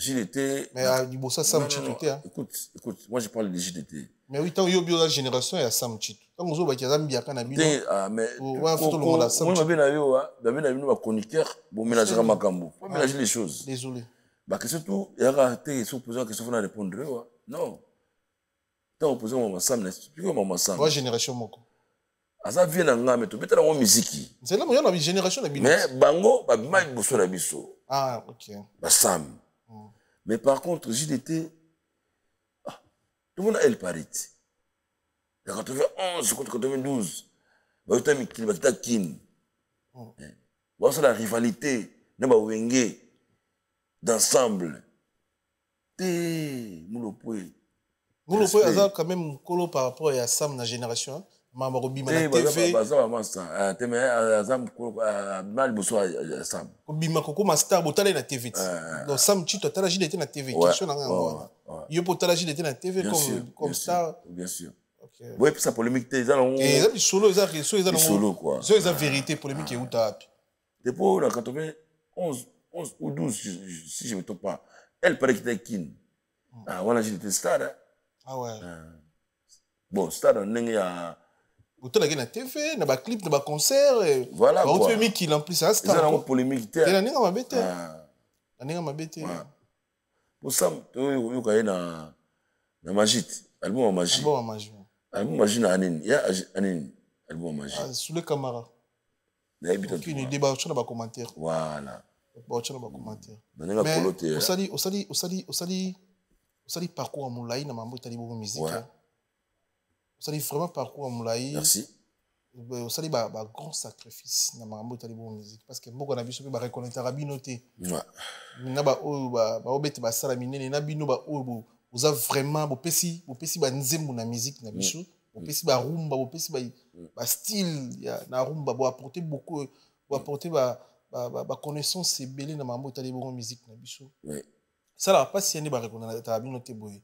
JDT. Mais à Libosa, Sam Chito. Écoute, moi je parle de JDT. Mais oui, tant que yo la génération il y a Sam Chito. Tant que vous avez Zambia Kanabino. Mais ouais, faut tout le monde a Sam Chito. Moi ma chroniqueur, bon mélanger à Makambo. Faut mélanger les choses. Désolé. Bah que surtout, il y a raté sur posant question faut répondre. Non. Tant opposé maman Sam, explique maman Sam. Moi génération moko. Asa vient nga mais to betala mo musique. C'est là moi y a une génération na bino. Mais bango ba bima boso na biso. Ah OK. Ba Sam. Mais par contre, JDT, tout le monde a elle parit. En 91, 92, il y a eu Kin. C'est la rivalité, d'ensemble. Moulopoué. Moulopoué, il y a quand même par rapport à Sam, la génération. Maman Robima na TV. Robima Koko Master Botale na TV. Donc Sam Chito Tala JDT na TV. Question na ngwa. Yo Botala JDT na TV comme star. Bien sûr. Oui, puis ça polémique t'es là. Et là solo solo quoi. C'est la vérité polémique et où t'as. Depuis en 91 ou 12 si je me trompe pas. Elle paraît qu'il était Kin. Ah voilà, j'étais star. Ah ouais. Bon, star on est à Autant la TV, na ba clip, na ba concert. Voilà quoi. Autant mis qu'il en plus ça star. C'est une polémique. Et la ninga mabete. La ninga mabete. Pour ça, yo ka na Magit, album Magit. Album Magit. Album Magit na Anine, ya Anine, album Magit. Ah, sous le camara. Na habite tout. Qui débat sur ba commentaire. Voilà. Ba sur ba commentaire. Mais osali parcours à Moulaï na mambo tali bo musique. Osali vraiment parcours à Moulaï. Merci. Osali ba grand sacrifice na mambo tali bo musique parce que beaucoup na biso ba reconnaître rabinoté. Ouais. Na ba obete ba sala minene na bino ba obo oza vraiment bo pesi ba nzembo na musique na biso. Bo pesi ba rumba, bo pesi ba style ya na rumba bo apporter beaucoup bo apporter ba connaissance belé na mambo tali bo musique na biso. Oui. Ça là pas si ane ba reconnaître rabinoté boy.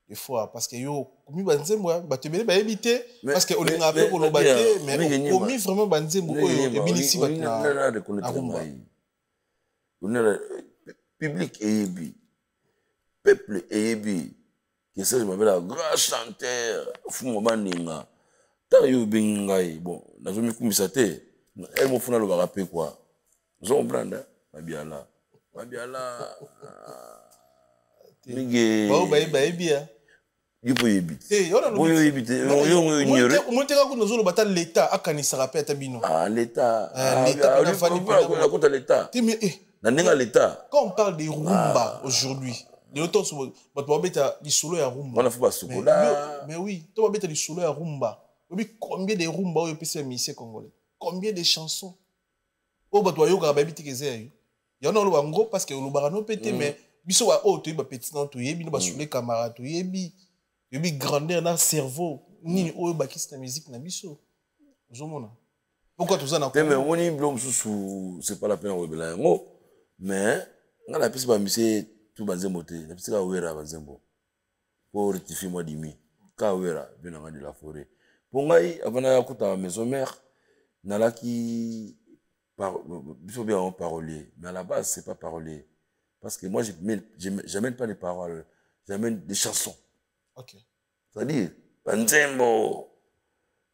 Des fois parce que yo komi banzembo ba te belé ba éviter parce que on a peu ko lobaté mais komi vraiment banzembo oyo ebinisi ba na reconnaître on est public eyebi peuple eyebi que ça je m'appelle un grand chanteur fumo baninga ta yo bingai bon na zo mi kumisa te elle mo funa lo ba rapper quoi zo comprendre mabiala Miguel ba ebia Yupo yebite. Boyo yebite. Yo ignoré. Monteka ko nozolo bata l'état akanisa rappel tabino. Ah l'état. L'état na fani na kota l'état. Na nenga l'état. Quand on parle des rumba aujourd'hui, de l'autre sur bato beta di solo ya rumba. On a fait ba sokola. Mais oui, to beta di solo ya rumba. Combien de rumba au PC musicien congolais? Combien de chansons? O bato yo ka ba biti kezeyo. Ya no lo bango parce que lo barano pété mais biso wa o to ba petit dans to yebi no ba solo camarade to yebi. Yebi grandeur na cerveau nini oyo bakisi na musique na biso ozomona pourquoi tout ça na mais woni blom sous c'est pas la peine webela ngo mais ngala pisi ba mise tout banzembo te na pisi ka wera banzembo pour rectifier moi dimi ka wera bina ngadi la forêt pour ngai avant ya kuta maison mère nalaki biso bien en parolier mais à la base c'est pas parolier parce que moi j'amène pas des paroles j'amène des chansons. Ok. C'est-à-dire, Banzembo.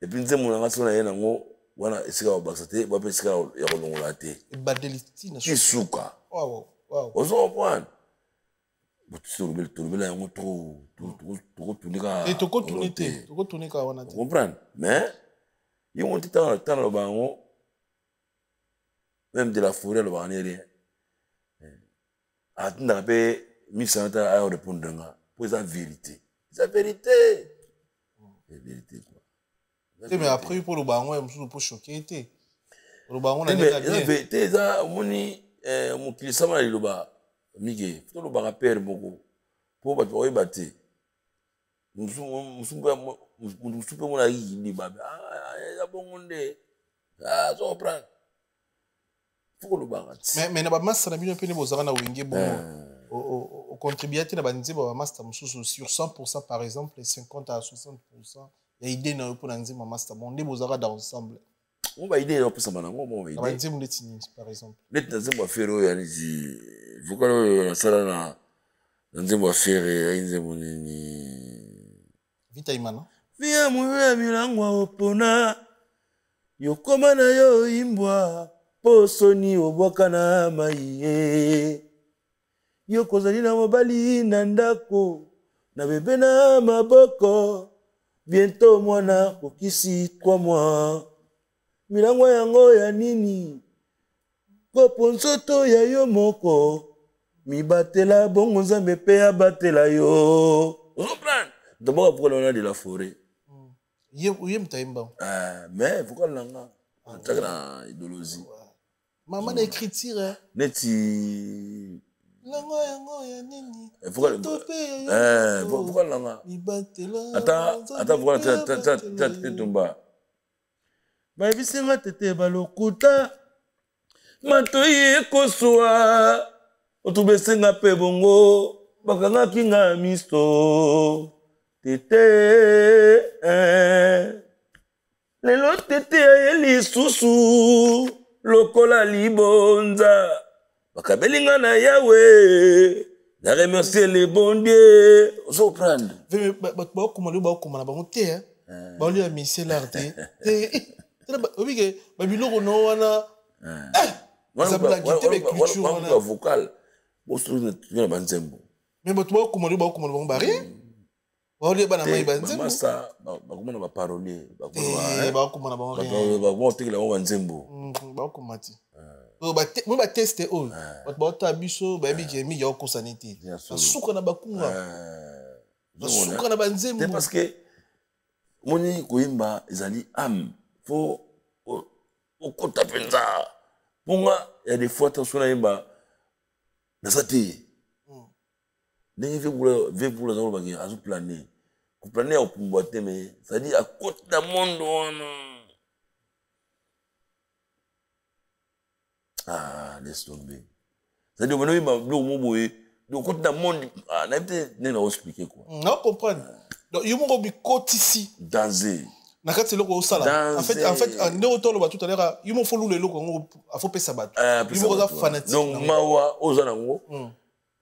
Et puis, Nzembo, on a fait un ngo, wana esika wa baksate, ba pe esika ya kolongola te. Et Badeliti na Kisuka. Wow. Ozo comprendre. Botu tolobela yango trop tunika. Et toko tunika wana te. Comprendre. Mais yo on tita dans le bango. Même de la forêt le bango rien. Atinda pe 1100 à répondre nga. Pour la vérité. C'est la vérité. La vérité, quoi. Mais après, pour le bango, il faut choquer. Le bango, on a bien. La vérité, ça, mon client, il le bat. Miguel, il le bat père, beaucoup. Pour battre, il bat. Nous sommes mon ami, il dit, il a bon monde. Ah, ça prend. Il faut le bat. Mais il y a pas masse, ça n'a pas été besoin de winguer bon. Au contribuateur na banzeba ba master mususu sur 100% par exemple 50 à 60% ya idée na pour nzema master bon ndebozaka dans ensemble on va idée pour ça banango bon idée banzema ndetini par exemple net nzema fero ya nzi vukalo na sala nzembo afere nzembo nini Vita Imana. via muya milangwa opona yokoma na yo imbwa posoni obwaka na mai yo kozali na mobali na ndako na bebe na maboko bientôt mwana kokisi 3 mois milangwa yango ya nini kopo nzoto ya yo moko mibatela bongo nzambe pe abatela yo comprendre d'abord pourquoi on a de la forêt Yem taimba. mais pourquoi langa attaque na idéologie Maman d'écriture. neti Lango yango ya nini? pourquoi langa attends pourquoi tu tomba ba bisenga tete balokuta matoi ekoswa otubesenga pe bongo bakanga kinga misto tete lelo tete ayeli susu lokola libonza bakabelinga na yawe na remercier le bon Dieu oso prendre ba kuma na bango te ba lui a misé l'arte obike ba biloko no wana ça blague te culture wana vocal bosu na banzembo mais ba kuma na bango bari ba lui ba na mai banzembo masa ba kuma na ba parolier ba kuma na bango ba kuma tekela ba banzembo ba kuma ti mo ba teste o ba ta biso ba bi ke mi ya ko sanité suka na bakunga suka na banzembo c'est parce que moni koimba ezali âme faut okota penza ponga ya des fois tasuna imba na sati ndenge ve pour les autres baki azu planer ku planer au kumbote mais ça dit à côté da monde laisse tomber ça dit on va bleu moboé donc côté da monde na peut ne na expliquer quoi non comprendre donc yo mo bi kotisi danger na kati loko osala en fait ndeko tolo ba tout à l'heure yo mo folu le loko ngo afo pesa bato yo mo za fanatique donc mawa ozana ngo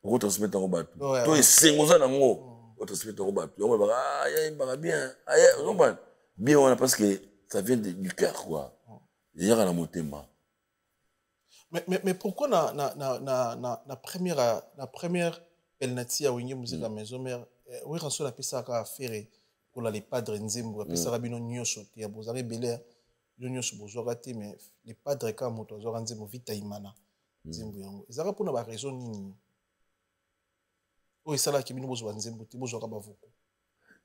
ko transmettre ngo bato to esengo za ngo ko transmettre ngo bato yo ba ya imba bien aya comprendre bien on parce que ça vient du cœur quoi déjà na motema mais pourquoi na première pelnati ya wingi musique la maison mère oui quand la pesa ka faire pour les padres nzembo pesa rabino nyosho te ya bozare belé nyosho bozwa te mais les padres ka moto zo nzembo Vita Imana nzembo yango ezaka pona ba raison nini o esala ki bino bozwa nzembo te bozwa ka bavuko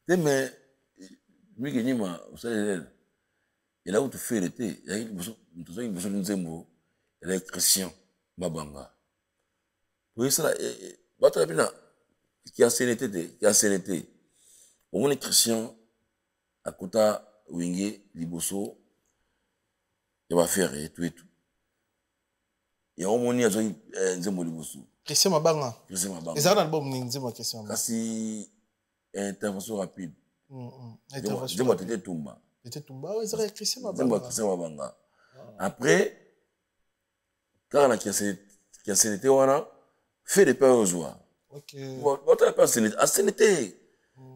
te mais lui qui nima vous savez il a où tu faire été il y a une besoin nzembo elle est chrétien mabanga oui ça bata bina qui a CNT on est chrétien à côté wingi liboso il va faire et tout et on moni azo nzembo liboso Christian Mabanga ezaka album ni nzembo Christian Mabanga kasi intervention rapide intervention nzembo tete tumba ezaka Christian Mabanga après quand on a qui a CNT wana fait des peurs aux joies ok votre pas CNT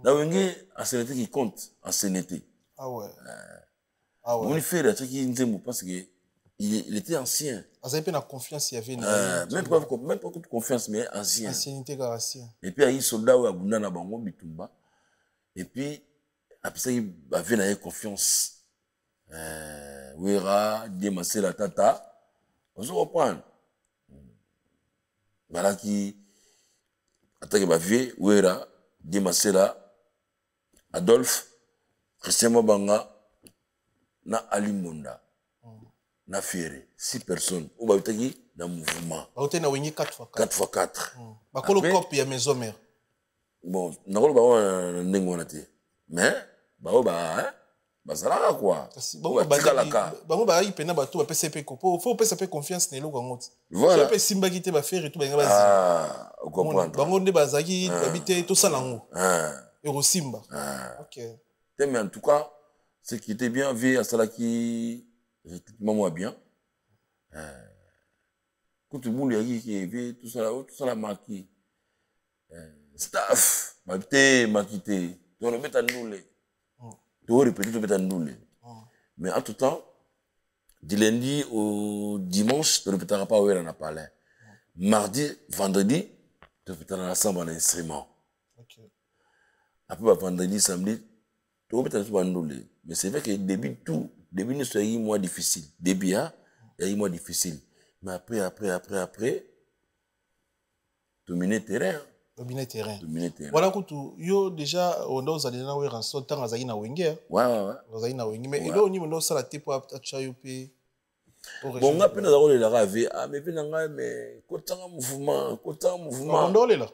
la wingi a CNT qui compte en CNT ah ouais on fait la qui nzembo parce que il était ancien vous avez pas confiance il y avait même pas de confiance mais ancien ancienneté ancien et puis il soldat ou abunda na bango bitumba et puis après ça il avait na confiance wera démasser la tata on se reprend voilà qui attaque ba vie wera démasser la Adolphe Christian Mabanga na Alimonda na Fiere 6 personnes ou ba utaki na mouvement ba utena wingi 4x4 ba kolo copie ya maison mère bon na kolo ba ndenge na te mais ba bazalaka quoi bango ba ipena ba to ba PCP ko faut PCP confiance na eloko ngoti voilà pe simba kite ba faire tout ba ngaba comprendre bango nde bazaki babite to sala ngo et simba ok mais en tout cas ce qui était bien vu à cela qui effectivement bien tout le monde qui vu tout ça marqué staff mate makité on le met à nous tu répéter tu mettre à nous mais en tout temps du lundi au dimanche tu ne répéteras pas où elle en a parlé mardi vendredi tu répéteras ensemble en instrument après vendredi samedi tu répéteras à nous mais c'est vrai que début c'est un mois difficile début hein il y a un mois difficile mais après dominer terrain. Dominer terrain. Voilà que yo déjà on a allé na wera so tanga za ina wenge. Ouais. Za ina wenge mais ilo ni no sala te pour acha yo pe. Bon nga pena za ko le la rave ah mais pena nga mais ko tanga mouvement. On dole là.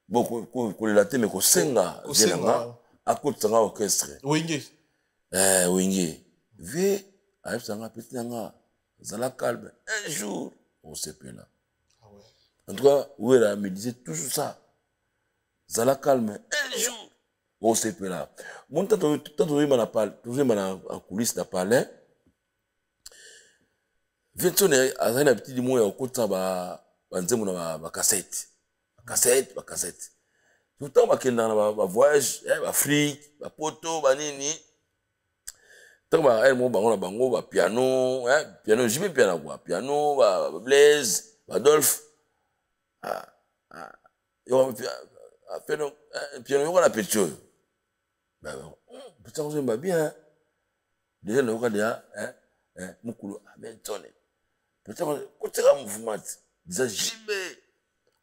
Bon ko le la te mais ko senga nga a ko tanga orchestre. Wenge. Wenge. Ve a tanga pena nga za la calme un jour on se pena. En tout cas, Ouera me disait toujours ça. Zala calme, un jour, on s'est fait là. Mon tant en coulisses n'a parlé. Viens-tu à un petit mois au côté de ma cassette. Cassette. Tout le temps, ma voyage, Afrique, ma poteau, ma nini. Tant que on a bango, piano, j'y vais piano, Blaise, Adolphe. Piano la pétio. Putain, on va bien. Déjà, le regard de Moukoulou, Bentonne. Putain, quand tu as un mouvement, déjà, j'y vais.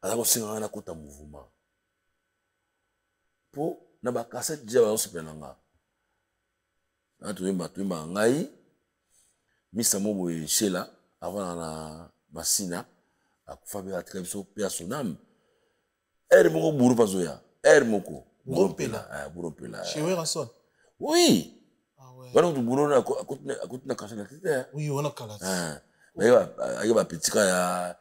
Alors, c'est un côté mouvement. Pour, na ba cassette, déjà, on se fait là. Tu es ngai, Missa Mobo et Sheila, avant la Massina. Akufabe a très bien père son âme. Moko buru pazoya. Moko. Burompela. Chez Werason. Oui. Ah ouais. Voilà tu buru na akutna kasana tete. Oui, on a kalati. Mais ayeba petit ya.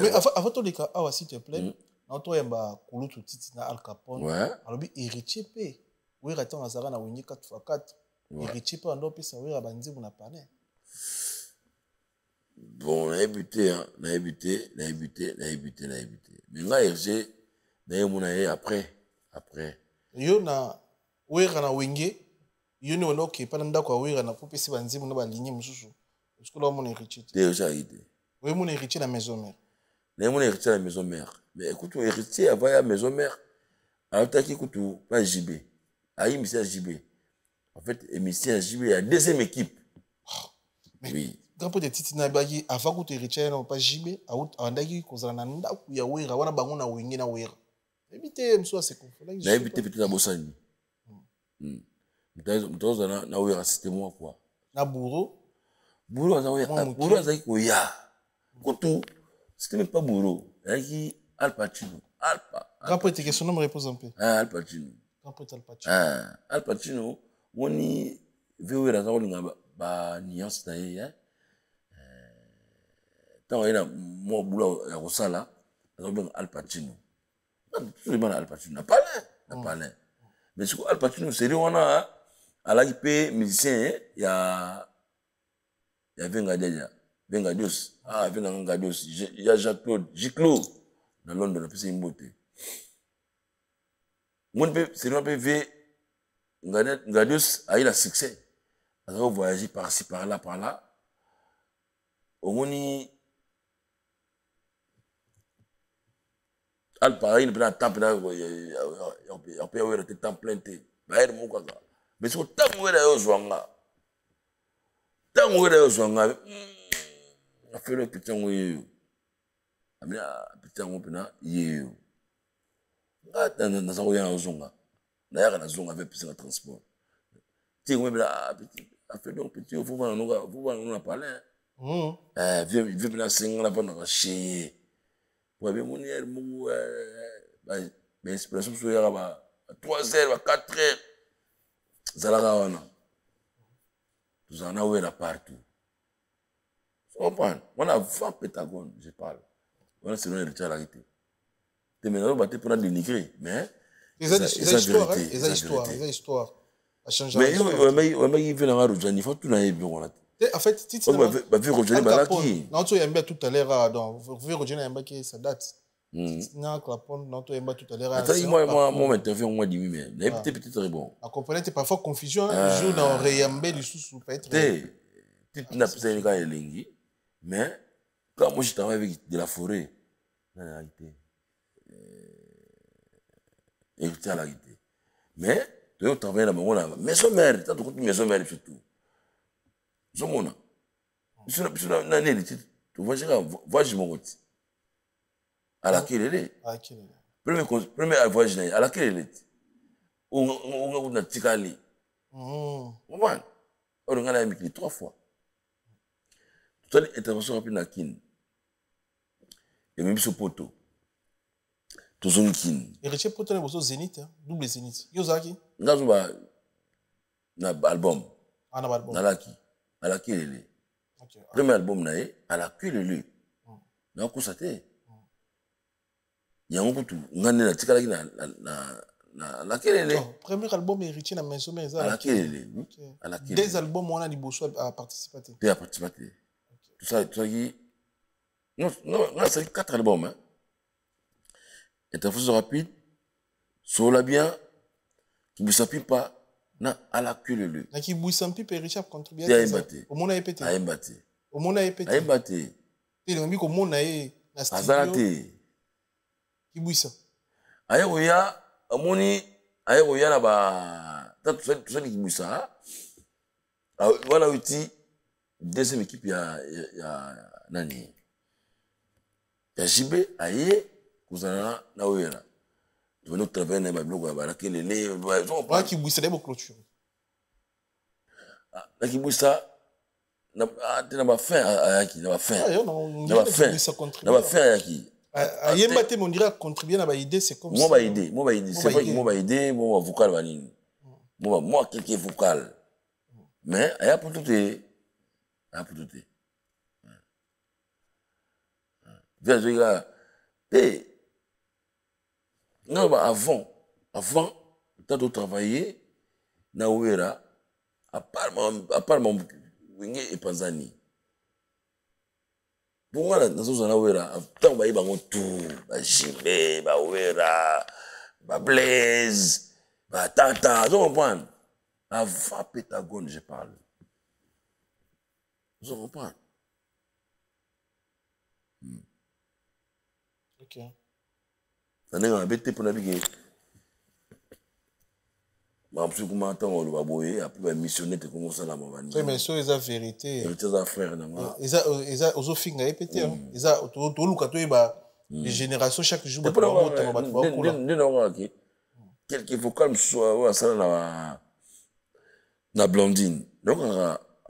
Mais avant tout les cas, ah s'il te plaît, na to yamba kulutu titi na Al Capone. Ouais. Alobi héritier pe. Wera ton azara na wingi 4x4. Héritier pe ando pe sa wera banzi na parler. Bon, on a débuté. Mais là, j'ai après. Yo na wera na wenge, yo ni ono ke palanda kwa wera na pope si banzimu na ba ligne mususu. Est-ce que là mon héritier? Déjà idée. Oui, mon héritier la maison mère. Mon héritier la maison mère. Mais écoute, ton héritier avant la maison mère. Alors t'as qui écoute pas JB. Aïe, monsieur JB. En fait, émission JB, il y a deuxième équipe. Oui. Grand peu de titi na bagi avant que tu héritier na pas JB, andaki kozala na ndaku ya wera wana bango na wenge na wera. Ebité mso c'est confondre. Na ebité peut-être na bosani. Mtozo na wera c'était moi quoi. Na bourreau. Bourreau za wera. Bourreau za ko ya. Koto c'était même pas bourreau. Yaki Al Pacino. Grand peu de question me repose un peu. Al Pacino. Grand peu Al Pacino. Al Pacino woni wera za olinga ba nuance na ye. Tant il y a mon boulot à Rosala, Al Pacino. Tout le monde Al Pacino n'a pas l'air. Mais ce que Al Pacino, c'est on a à l'IP musicien, il y a Vengadios. Ah, Vengadios. Il y a Jacques-Claude, Giclo, dans Londres, c'est une beauté. Mon père, c'est un PV, Vengadios a eu le succès. Il a voyagé par-ci, par-là. Au moins, Al pareil, il prend temps plein, il peut avoir le temps plein. Mais c'est tant que vous êtes jouanga, tant que vous êtes jouanga, a fait le petit oui, a mis un petit open yé. Dans un voyage en zonga, d'ailleurs la zonga avec plus de transport. Tu vois là, a fait donc petit, vous va nous en parler. Viens bien single là pendant chier. Ouais, mais mon hier, mais inspiration sur hier à 3h, à 4h. Zalagawana. Nous en avons là partout. Tu comprends? On a 20 pétagones, je parle. On a selon les rituels arrêtés. Tu me dis, pour dénigrer, mais. Ils ont histoire, ils ont histoire. À changer. Mais il veut la rajouter, il faut tout n'aille bien. En fait, tu sais, bah, vu Roger Balaki. Non, tu as tout à l'heure, donc, vu Roger Balaki, ça date. Na clapon non to emba tout à l'heure. Attends, moi m'intervient moi dit mais peut-être très bon. Accompagner parfois confusion un jour dans réambé du sous peut être. Tu n'as pas une gars lingi mais quand moi je travaille avec de la forêt dans la réalité éviter la réalité mais tu travailles dans mon maison mère tu as tout maison mère surtout zomona je na né tu vois voyage mon côté à laquelle premier voyage à laquelle on a tikali on a mis 3 fois toute l'intervention rapide na kin et même sur poto tout son kin et Richie poto na boso zénith double zénith yo zaki ngazo ba na album na album na laki à laquelle premier album na ye à laquelle na kusate yango kutu ngane na tikala na laquelle premier album héritier na maison mais à laquelle des albums on a dit bosso à participer tout ça qui non c'est 4 albums hein intervention rapide sur la bien qui ne s'appuie pas na à la queue na qui bouissampi pe Richard contribuer au monde a pété au monde a pété il a mis comme monde a na studio qui bouissa ayoya amoni ayoya na ba tout ça qui bouissa voilà outil deuxième équipe ya nani ya JB aye kuzana na wera tu venons travailler na ba bloc ba laquelle les ba qui bouissa des clôture na qui bouissa na na ba fin ayaki na ba fin na ba fin ayaki ayemba te mon dirait contribuer na ba idée c'est comme moi ba idée c'est vrai que moi ba idée moi vocal ba nini moi quelqu'un vocal mais aya pour tout non, avant, tu as travaillé, na ouera, à part mon wingé et panzani. Pour moi, dans ce na ouera, tant ba iba tout, ba jibé, ba ouera, ba blaze, ba tata, tu comprends? Avant Pétagone, je parle. Vous comprenez? Ok. Ça n'est pas bête pour naviguer. Ma psy comment attend le baboyer après missionner te comment ça la mavani. Oui mais ça c'est la vérité. C'est des affaires na moi. Eza ozo finga répéter hein. Eza to luka to ba les générations chaque jour ba bota ba kula. Ndino ki. Quelque vocal soit ça na blondine. Donc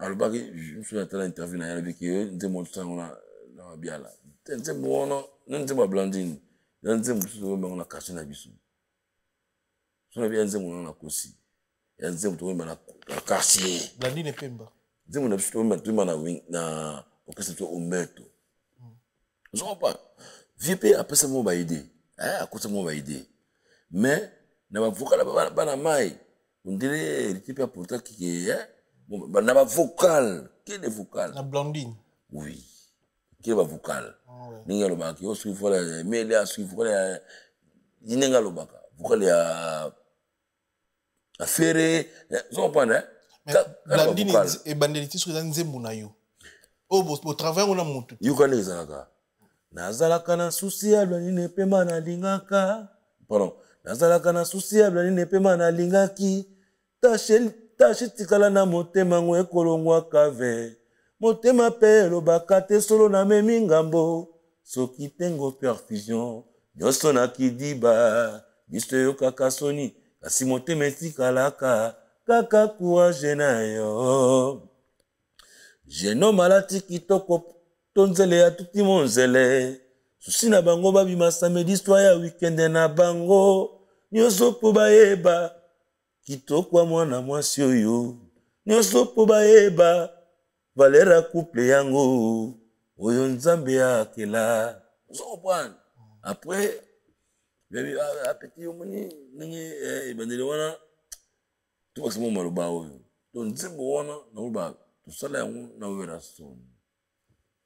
alors je me suis attendu à l'interview avec eux, nous avons montré na biala. Nous avons blondine. Nous avons caché na bisu. Nous avons na kosi. Nous avons na caché. Blondine pemba. Nous avons na wing na orchestre Omerto. Vous comprenez? VP après ça mon ba idée. À cause de mon ba idée. Mais na ba vocal ba na mai. On dirait le type pourtant qui est bon, bah, n'a pas vocal. Quel est vocal? La blondine. Oui. Quel est vocal? Ninga lo baki. O suivi fola, mais il y a suivi fola. Ninga lo baka. Vocal ya affaire. Vous comprenez? Blondine et bandeliti sur les nzembu na yo. Oh, au travail on a monté. Yuka les zalaka. Nazalaka na souci ya blondine pema na lingaka. Pardon. Nazalaka na souci ya blondine pema na lingaki. Tashi tikala na motema ngo ekolongwa kave motema pe lobaka te solo na memi ngambo soki tengo perfusion nyonso na kidiba biso yo kaka soni kasi motema etikalaka kaka courage na yo jeune alati kitoko to nzele ya tuti monzele susi na bango babima samedi soir ya weekend na bango nyonso po bayeba kitoko mwana mwasi oyo nyonso po bayeba valera couple yango oyo nzambe akela comprendre après petit omoni ningi bandele wana tout parce que mon maloba oyo to nzembo wana na uba to sala yango na wera son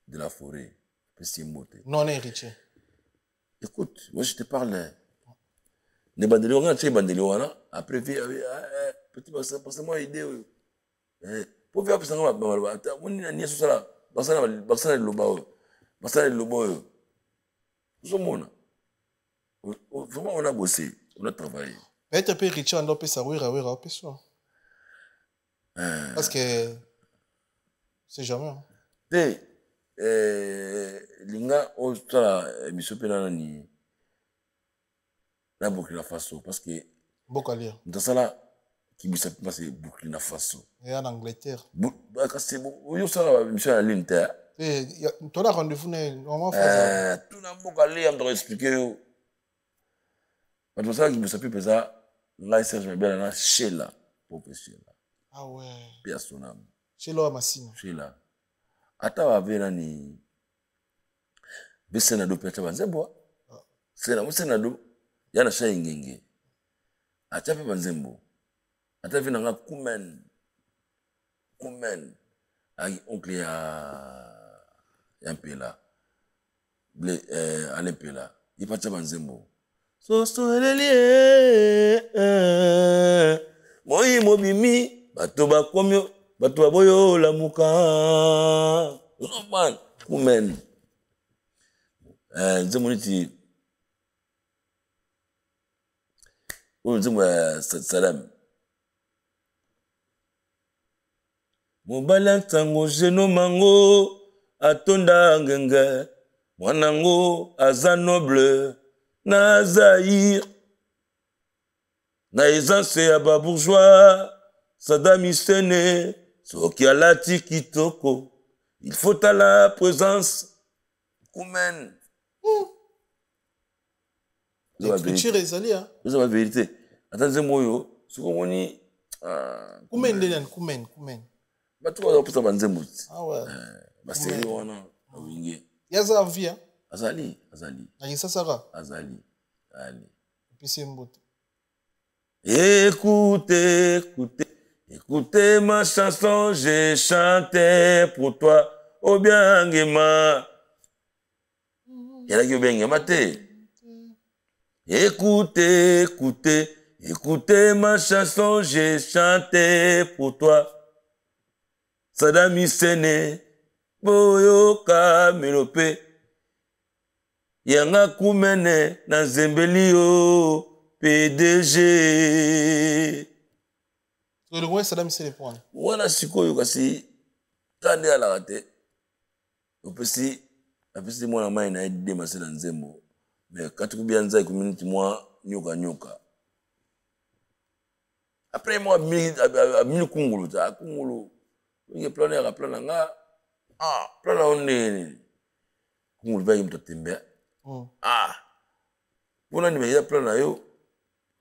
de la forêt petit mbote non héritier Écoute, moi je te parle. Ne bandeli wana, tu es bandeli wana. Après, petit parce que moi, idée. Pour faire plus de temps, on n'y a ni sur ça. Basana loba. Basana loba. Vraiment, on a bossé. On a travaillé. Mais tu peux Richard Ndope ça, oui, parce que c'est jamais. Linga, on a mis ce pénal ni la Burkina Faso parce que Bokalia. dans ça là, qui me s'appelle c'est Burkina Faso. Et en Angleterre. C'est bon, on ça là, monsieur à l'Inter. Tu as rendez-vous normalement. Tout n'a pas aller, on doit expliquer. Parce que qui me s'appelle ça, là Serge Mabel là chez là, pour chez là. Ah ouais. Personnel. Chez là Massina. Chez là. Ata wa vera ni besena do peta banzembo. Sena do yana shay ngenge. Ata pe banzembo. Ata vina nga kumen. Ai oncle ya mpela. Ble alempela. Ipata banzembo. So elelie moi mobimi bato bakomyo bato baboyo la muka man kumen nzemoniti Saddam mobala ntango jeno mango atonda ngenge mwanango aza noble na Zaïre na aisance ya ba bourgeois Saddam Hussein soki alati kitoko il faut à la présence kumen. L'écriture ezali hein. C'est la vérité. Attendez moyo soko moni kumen ndeni kumen. Ba tu va pour banzembo. Ah ouais. Ba série wana wingi. Yaza vie hein. Azali. Ayisa sara. Azali. Ali. Puis c'est mbote. Écoutez ma chanson, j'ai chanté pour toi, au bien Ngema. Y'a qui bien Ngema te. Écoutez ma chanson, j'ai chanté pour toi. Saddam Hussein, Boyoka Melope. Yanga Kumene, Nazembelio. PDG. Le roi Saddam Hussein les points. Wana sikoyo kasi tande ala rate. Opesi mwana mai na ide masela nzembo. Mais kati kubia nzai community mwa nyoka. Après moi mille kungulu ta kungulu. Nge plana nga. Plana onne. Kungulu ba yimto tembe. Pona ni meya plana yo.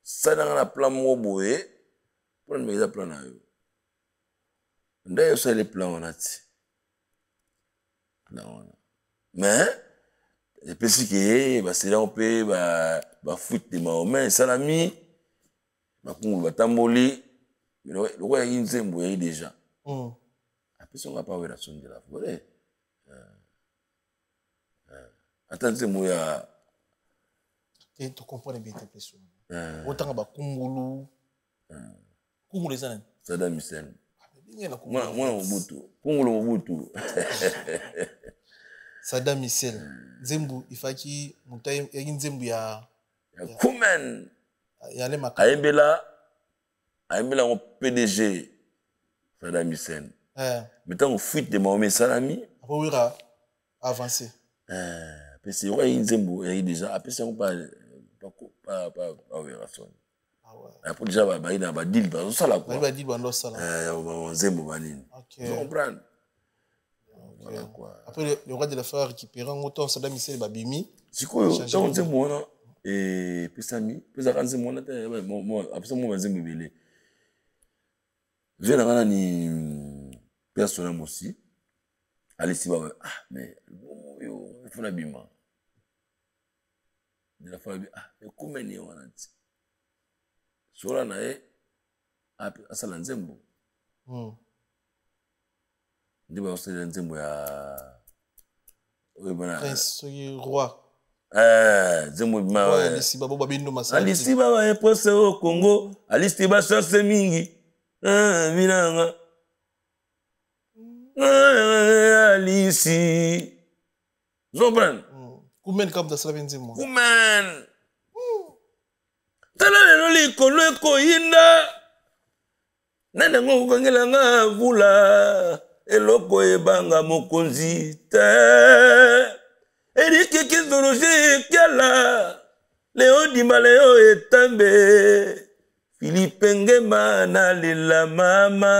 Ça dans la plan moboé pour une mise à plan là. D'ailleurs c'est les plans on a dit. Mais les petits qui bah c'est là on peut bah foot de Mahomet salami bah qu'on va tamboli mais le roi il nzembo il déjà. Après on va pas voir la sonde de la forêt. Attendez moi ya tu comprends bien tes questions. Autant ba kungulu kungulu ezana Saddam Hussein mwana Mobutu kungulu Mobutu Saddam Hussein nzembu ifaki mutai ya nzembu ya kumen ya le maka ayembela en PDG Saddam Hussein mettons fuite de Mahomet Salami après avancer parce que ouais nzembu est déjà après ça on parle pas opération. Ah ouais. Après déjà ba ina ba deal ba ça là quoi. Ba deal ba ndo ça là. Nzembo banini. OK. Tu comprends? Voilà quoi. Après le roi de la frère récupérant autant Saddam Hussein ba bimi. Sikoyo donc nzembo na et pesami pesa nzembo na te moi après moi nzembo belé. Vena kana ni personnel aussi. Allez si ba mais yo il faut la bima. De la famille comment ni wana ti sura na asala nzembo ndiba osala nzembo ya oyo bana prince roi Nzembo bima ouais. Alisiba bo babindo masala. Alisiba wa pose au Congo, Alisiba chance mingi. Vinanga. Alisi. Zobran. Kumen kam da sala benzemo. Kumen. Tala lelo likolo ekoyinda. Nana ngo kangela nga vula. Eloko ebanga mokonzi te. Eriki kizoroje kiala. Leo dimba leo etambe. Philippe Ngema na lila mama.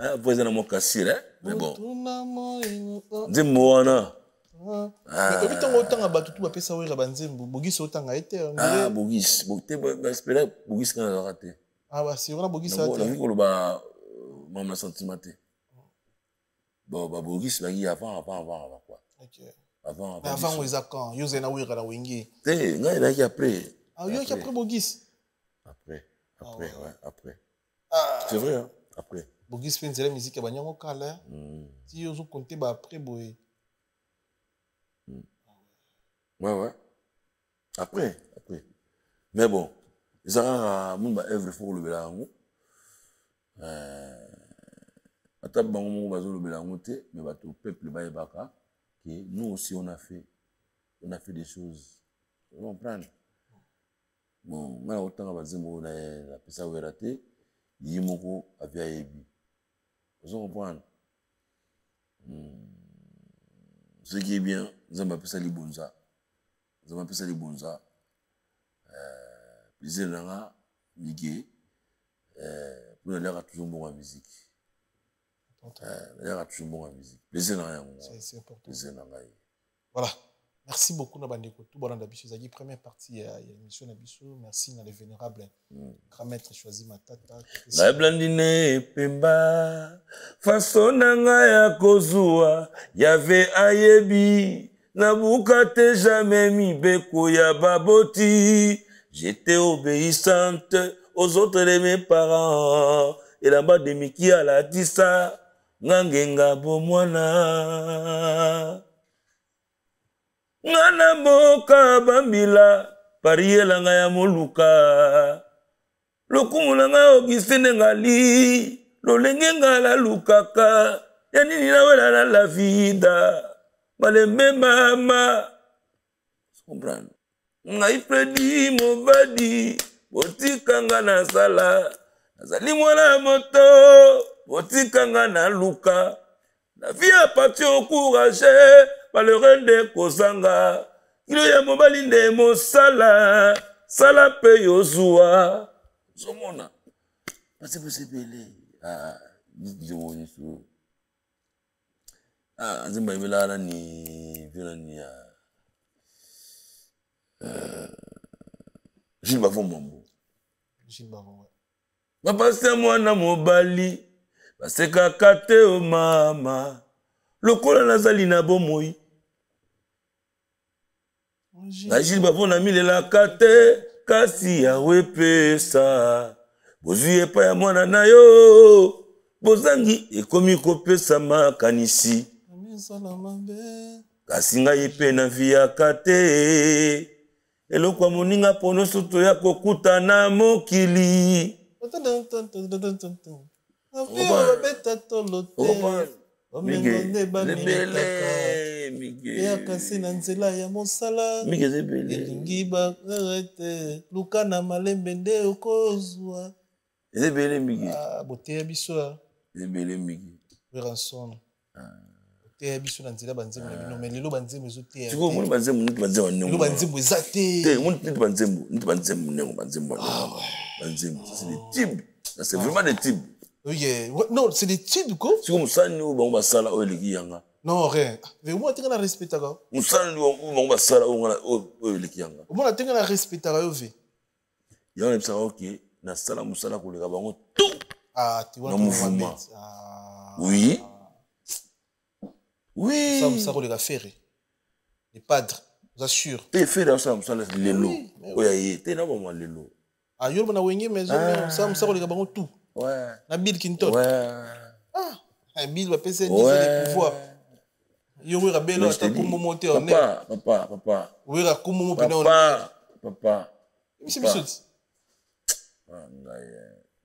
Ah, vous êtes dans mon cassir, hein? Mais bon. Dis-moi, wana. Mais depuis tant autant battu tout apesa wera banzembo Bogis autant a été. Ah, Bogis, j'espère Bogis quand a raté. Ah bah si on a Bogis a raté. On a vu qu'on ba même la sentimenté. Bon bah Bogis là avant quoi. OK. Avant on les a quand Yoze na wera la wingi. Eh, nga qui après. Ah yo qui après Bogis. Après, ouais, après. Ah, c'est vrai hein, après. Bogis fait la musique à banyango kala. Si yo compter ba après boy. Ouais. Après. Mais bon, ça mon ba œuvre faut le belango. Ata bango mo bazo le belango te, mais ba tout peuple ba ebaka que nous aussi on a fait des choses. Vous comprenez? Bon, moi autant bazimo na la pesa werate, yimoko avia ebi. Vous comprenez? Ce qui est bien, nous avons appelé ça les bonza. Plaisir nanga, migué, pour nous aller toujours bon en musique. Plaisir nanga. C'est important. Plaisir nanga. Voilà. Merci beaucoup Nabandeko. Tout bon d'habitude. C'est la première partie de l'émission Nabiso. Merci na les vénérables. Grand maître choisi Matata. La blandine pemba. Façon nanga ya kozua. Yave ayebi. Nabukate jamais mi beko ya baboti. J'étais obéissante aux autres de mes parents. Et là-bas de Miki à la tissa. Ngangenga bomwana. Ngana boka bambila pariela nga ya moluka lokumu nga Augustine ngali lolenge ngala lukaka ya nini na wela la vida malembe mama comprendre ngai Fredi Mobadi botikanga na sala nazali mwana moto botikanga na luka la vie a parti au courage malheureux de kozanga kilo ya mobali nde mosala sala pe yozua zomona parce que c'est belé disons nzimba ibela ni vila ni Gilles Bavon Mambo bapase mwana mobali baseka kate o mama lokola nazali na bomoi na Gilles Bavon na milela kate kasi yawe pesa bozwi epa ya mwana na yo bozangi ekomi kopesa makanisi kasi ngai pe na via kate eloko ya moninga pono soto ya kokuta na mokili kasi na nzela ya mosala elingi bakarete luka na malembe nde okozwa boteya biso weranson boteya biso na nzela banzembo na bino me lelo banzembo ezoteya lelo banzembo eza te c'est vraiment des types. Non, c'est des types quoi. Si vous savez où on va sala ou les yanga. Non rien. Mais moi tu as respect ta gars. Vous savez où on va sala ou les yanga. Moi tu as respect ta gars ve. Il y a un ça OK, na sala musala ko le bango tout. Ah, tu vois mouvement. Oui. Oui. Ça musala ko le faire. Les padres, vous assure. Et faire ça musala lelo. Oya te na bon lelo. Ah, yo na wenge mais ça musala ko le bango tout. Ouais. Na Bill Kinton. Ouais. Ah, un Bill va passer 10 ans de pouvoir. Yo wera belo ata kumbo monter en Papa. Wera kumbo mo pena Papa. C'est bisous.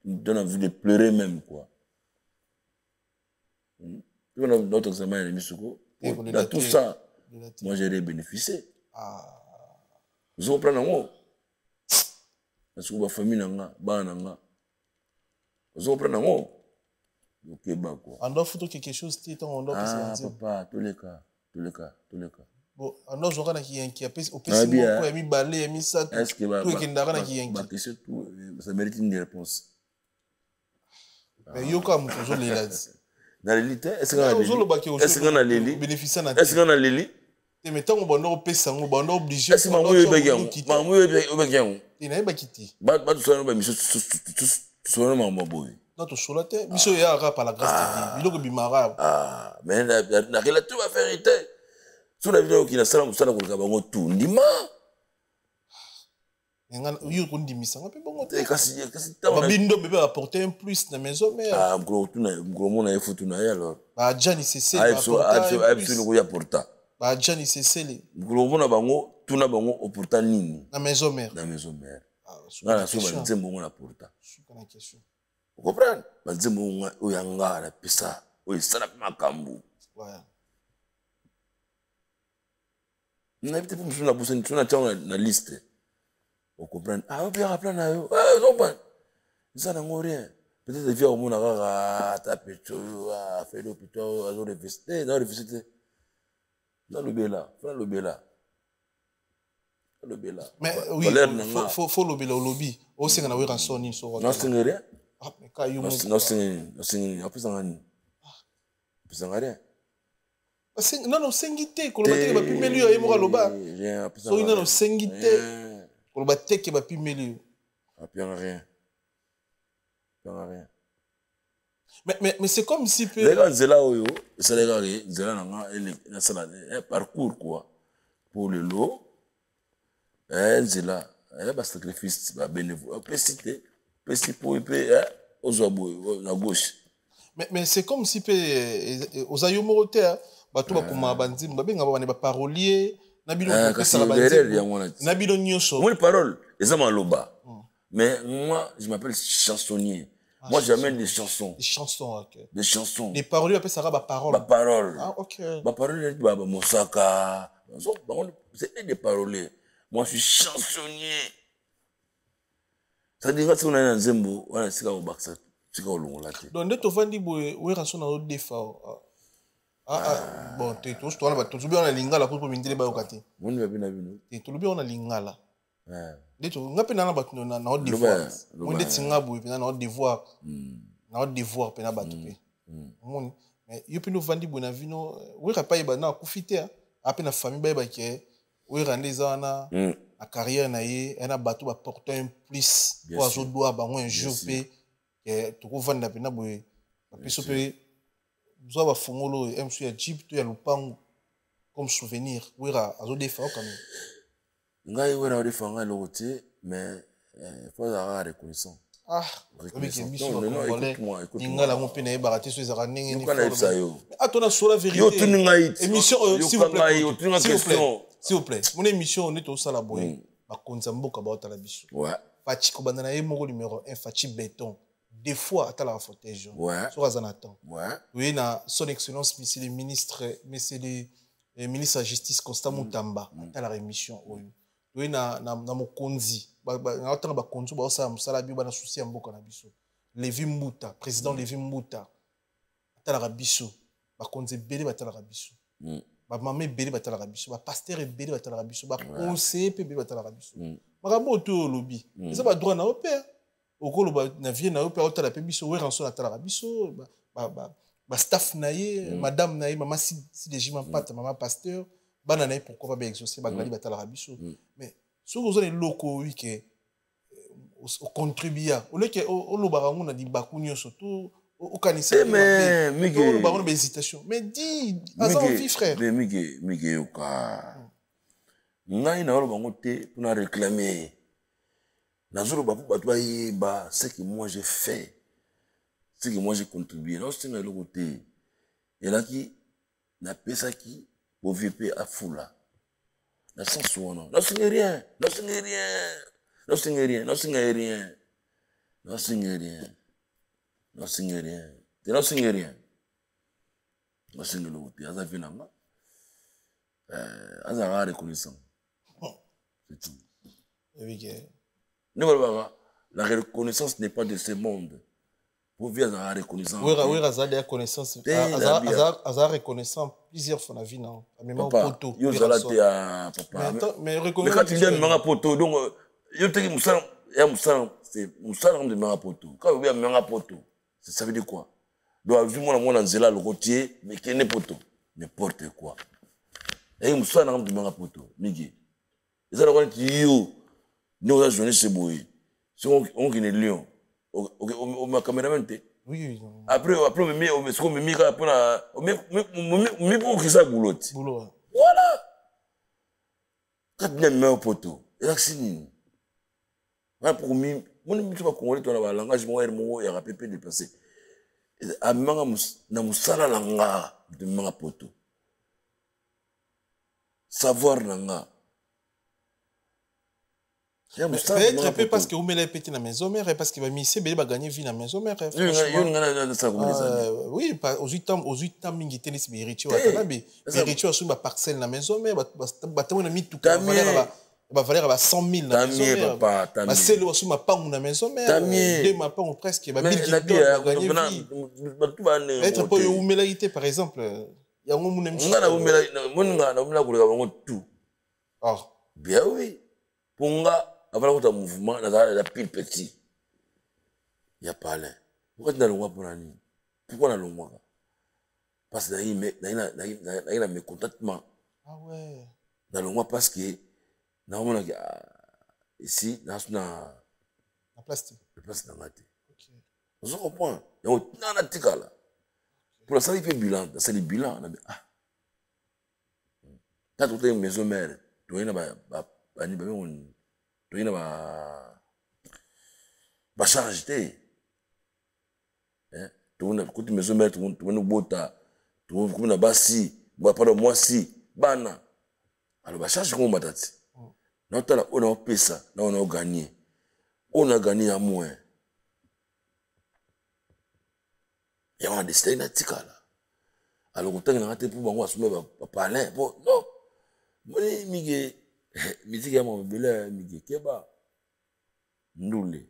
Il me donne envie de pleurer même, quoi. Dans ton examen, dans tout ça, moi j'ai bénéficié. Vous comprenez, non? Parce que ma famille n'a pas. Vous comprenez, non? Ok, bah quoi. On doit foutre quelque chose, on doit papa, tous les cas. Bon, on doit jouer qui a au PC, pour mis balai, mis ça. Est-ce que ma question, ça mérite une réponse? Mais yo comme toujours les lads. Dans l'élite, est-ce qu'on a l'élite? Est-ce qu'on a l'élite? Mais tant qu'on va au PC, on va obligé. Est-ce que maman est bien? Maman est bien? Il n'a pas quitté. Bah, tout ça, mais tout maman boy. Non, tout sur la tête. Monsieur est arabe par la grâce de Dieu. Il est bimara. Ah, mais la relative vérité. Sur la vidéo qui n'a pas ça, on a tout. Ndima. Oui, on dit ça. On peut pas. Kasi Babindo bébé apporter un plus dans maison mais. Ah, gros monde a foutu na alors. Bah Gianni c'est ça. Absolument ya porta. Bah Gianni c'est ça. Gros monde bango, tout na bango au porta nini. Na maison mère. Na maison mère. Ah, na so ba nzembo na porta. Suka na question. Vous comprenez? Ba nzembo oyanga na pesa. Oyi sala makambu. Ouais. Na bité pour nous na bosse ni tuna tanga na liste. Vous comprenez? Ah, bien rappelé na yo. Ah, non pas. Ça n'a rien. Peut-être via au monde à taper à faire l'hôpital à l'université, dans l'université. Dans le Bela, dans le Bela. Le Bela. Mais oui, faut le Bela au lobby. Au sein de la Sony sur. Non, c'est rien. Ah, mais quand non, c'est en plus en rien. Plus en rien. Non, sengité, qu'on va te pu méliorer et moi là-bas. So il non sengité, qu'on va te que pu méliorer. Ah, rien. Rien. Mais c'est comme si les gars zela oyo, c'est les gars zela nanga un parcours quoi pour le lot. Zela, ba sacrifice ba bénévole, pesité pour aux abois la gauche. Mais c'est comme si aux ayomorotés bato bakoma bandim babenga ba parolier na bino pesa la bandim. Na bino nyonso. Moi parole, les hommes en loba. Mais moi je m'appelle chansonnier. Moi, j'amène des chansons. Des chansons, ok. Des chansons. Les paroles, après ça va parole. Parole. Ah, ok. Parole, Mosaka. C'est des paroles. Moi, je suis chansonnier. Ça dit que si on a un zembo, on a un cigare au baksa. C'est quoi le long là? Donc, dès que tu vas dire, où est rançon dans l'autre défa? Bon, tu es tous, tu as bien la lingala pour me dire, on ne va pas bien. Tu es bien la lingala. Dès nga pe na batu na haute devoir on dit tinga boy pe na haute devoir na haute devoir pe na batu pe mais yo pe no vandi bona vino we ka pa ba na kufite a pe na famille ba ke we rande za na a carrière na ye na batu ba porter un plus pour azo doa ba un jour pe que to ko vanda pe na boy pe so pe zo ba fungolo msu ya jeep to ya lupango comme souvenir we ra azo defa quand même. Ngai wera ori fanga lote mais faut avoir reconnaissant. Ah, écoute-moi. Ningala mo pena ba raté sur za ndenge ni. Ah, ton sur la vérité. Yo tuni ngai. Émission s'il vous plaît. S'il vous plaît. Mon émission on est au sala boy. Ba konza mboka ba otala biso. Ouais. Fachi ko bandana ye moko numéro 1 Fachi béton. Des fois atala fauteuil. Ouais. Sur Azanatan. Ouais. Oui, na son excellence monsieur le ministre, monsieur le ministre de la justice Constant Moutamba atala rémission oyo. Oui, na mokonzi na otanga ba konzo ba osala musala bi ba na souci ya mboka na biso Levi Mbuta président Levi Mbuta atala biso ba konze belé batala biso ba mamé belé batala biso ba pasteur belé batala biso ba conseiller pe belé batala biso makambo to lobi ça ba droit na opère okolo ba na vie na opère otala pe biso we rançon atala biso ba staff na ye madame na ye maman si de jima pata maman pasteur bana na pourquoi pas exaucer bagali batala biso mais ce que vous avez loko oui que au contribuer au lieu que au lobarango na di bakunyo surtout au kanisa mais au lobarango hésitation mais dis azan vie frère mais mige yoka ngai na lobarango te pour na réclamer na zolo ba pour ba ce que moi j'ai fait ce que moi j'ai contribué non c'est na loko te et là qui na pesa qui au VP à foula na sens wana na singe rien na singe rien na singe rien na singe rien na singe rien na singe rien na singe rien na singe lo te aza vinanga aza reconnaissant c'est tout ne voilà la reconnaissance n'est pas de ce monde. Pour vivre dans la reconnaissance. Oui, Razali a connaissance. Aza reconnaissant plusieurs fois la vie, non? Même au poteau. Yo zalate à papa. Mais quand tu dis manga poto, donc yo te musala, ya musala, c'est musala de manga poto. Quand vous avez manga poto, ça veut dire quoi? Donc vu moi dans nzela le rotier, mais qui n'est poto, n'importe quoi. Et musala de manga poto, migi. Et ça le dit yo, nous la journée c'est boy. Si on qui est lion. Au caméraman. Oui. Après, on me met au mesco, me met pour la. Me pour que ça boulotte. Boulot. Voilà. Quand tu mets au poteau, et là, c'est nini. Voilà pour moi, mon tu vas congolais, tu as un langage, moi, il y a un peu déplacé. A manga na musala langa de manga poteau. Savoir langa. Peut-être un peu parce que vous mettez petit dans la maison mère parce qu'il va misser il va gagner vie dans la maison mère. Oui, aux 8 ans mingi tennis mais héritier héritier sur ma parcelle dans la maison mère bâtiment na mis tout va valer 100 000 dans la maison mère. Bah c'est le sur ma part dans la maison mère. Deux ma part presque va 1000 $. Peut-être pour vous mettez par exemple il y a un monde tout. Ah bien oui. Ponga avant le mouvement, la pile petit. Il n'y a pas l'air. Pourquoi tu n'as pas le droit pour l'année? Pourquoi tu n'as pas le droit? Parce que il y a un mécontentement. Ah ouais. Dans le mois parce que ici, dans la plastique. La plastique dans la tête. On comprend. Il y a un article là. Pour la salle, il fait bilan. La salle, il bilan. Quand tu as une maison mère, tu as une ba charge te tu as maison mère tu as bota tu as basi ba para mwasi bana alors ba charge comme matati na tala on a pesa na on a gagné à moins ya on a décidé na tikala alors quand on a été pour bango assumer ba parler bon non moni mige musique ya mon belle migi keba ndule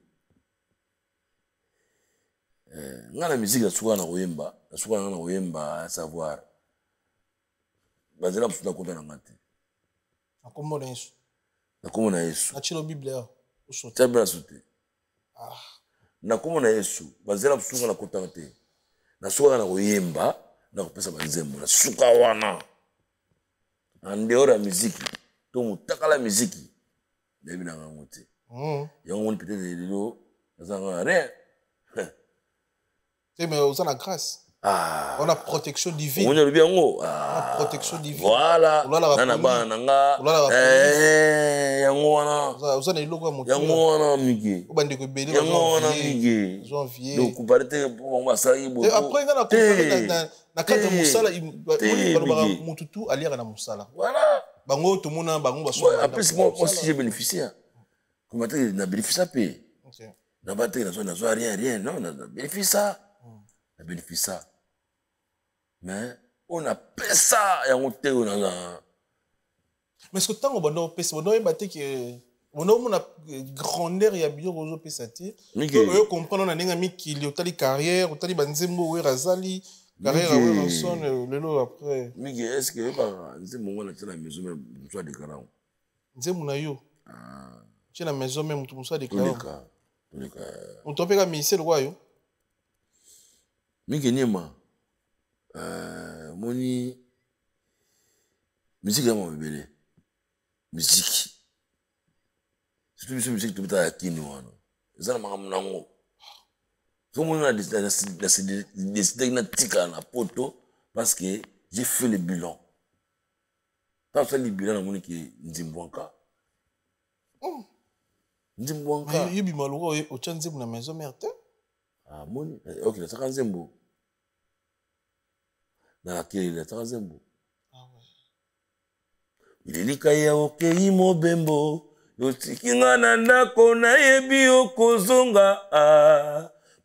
ngana musique asuka na oyemba savoir bazela mfuna konta na ngati akomona Yesu nakomona Yesu achilo biblia usote tabela sote nakomona Yesu bazela mfuna na konta ngati na suka na oyemba na kopesa banzembo na suka wana andeora musique donc takala musique debi na ngote yango on peut-être lelo nazanga rien mais on a grâce on a protection divine on a bien ngo protection divine voilà nana bana nanga yango wana on a iloko moto yango wana migi obande ko beli yango wana migi janvier donc parité pour moi ça y et après ngana ko na cadre musala mututu aliera na musala voilà bango tout monde bango baso après moi si j'ai bénéficié comment tu na bénéficié pe na batte na zo rien non na bénéficié na bénéficié mais on a pesa ya ngote on a mais ce temps on bando pesa on batte que on a grandeur ya bio rozo pesa ti on comprendre na ninga mikili otali carrière otali banzembo we razali carrière à Wilson lelo après migi est-ce que ba nzembo ngona tena maison même soit déclarant nzembo na yo tu na maison même tu musa déclarant tous les cas on topé ka ministère roi yo migi nyema moni musique ya mon bébé musique surtout musique tout ta kini wana ezana makamuna ngo so moni na décidé na tika na poto parce que j'ai fait le bilan quand fait le bilan na moni ki nzimbwanka yebi maloko o chanzembo na maison mère te moni ok na saka nzembo dans laquelle il est Tranzembo. Ililika ya okei mobembo yotikinga na ndako nayebi okozonga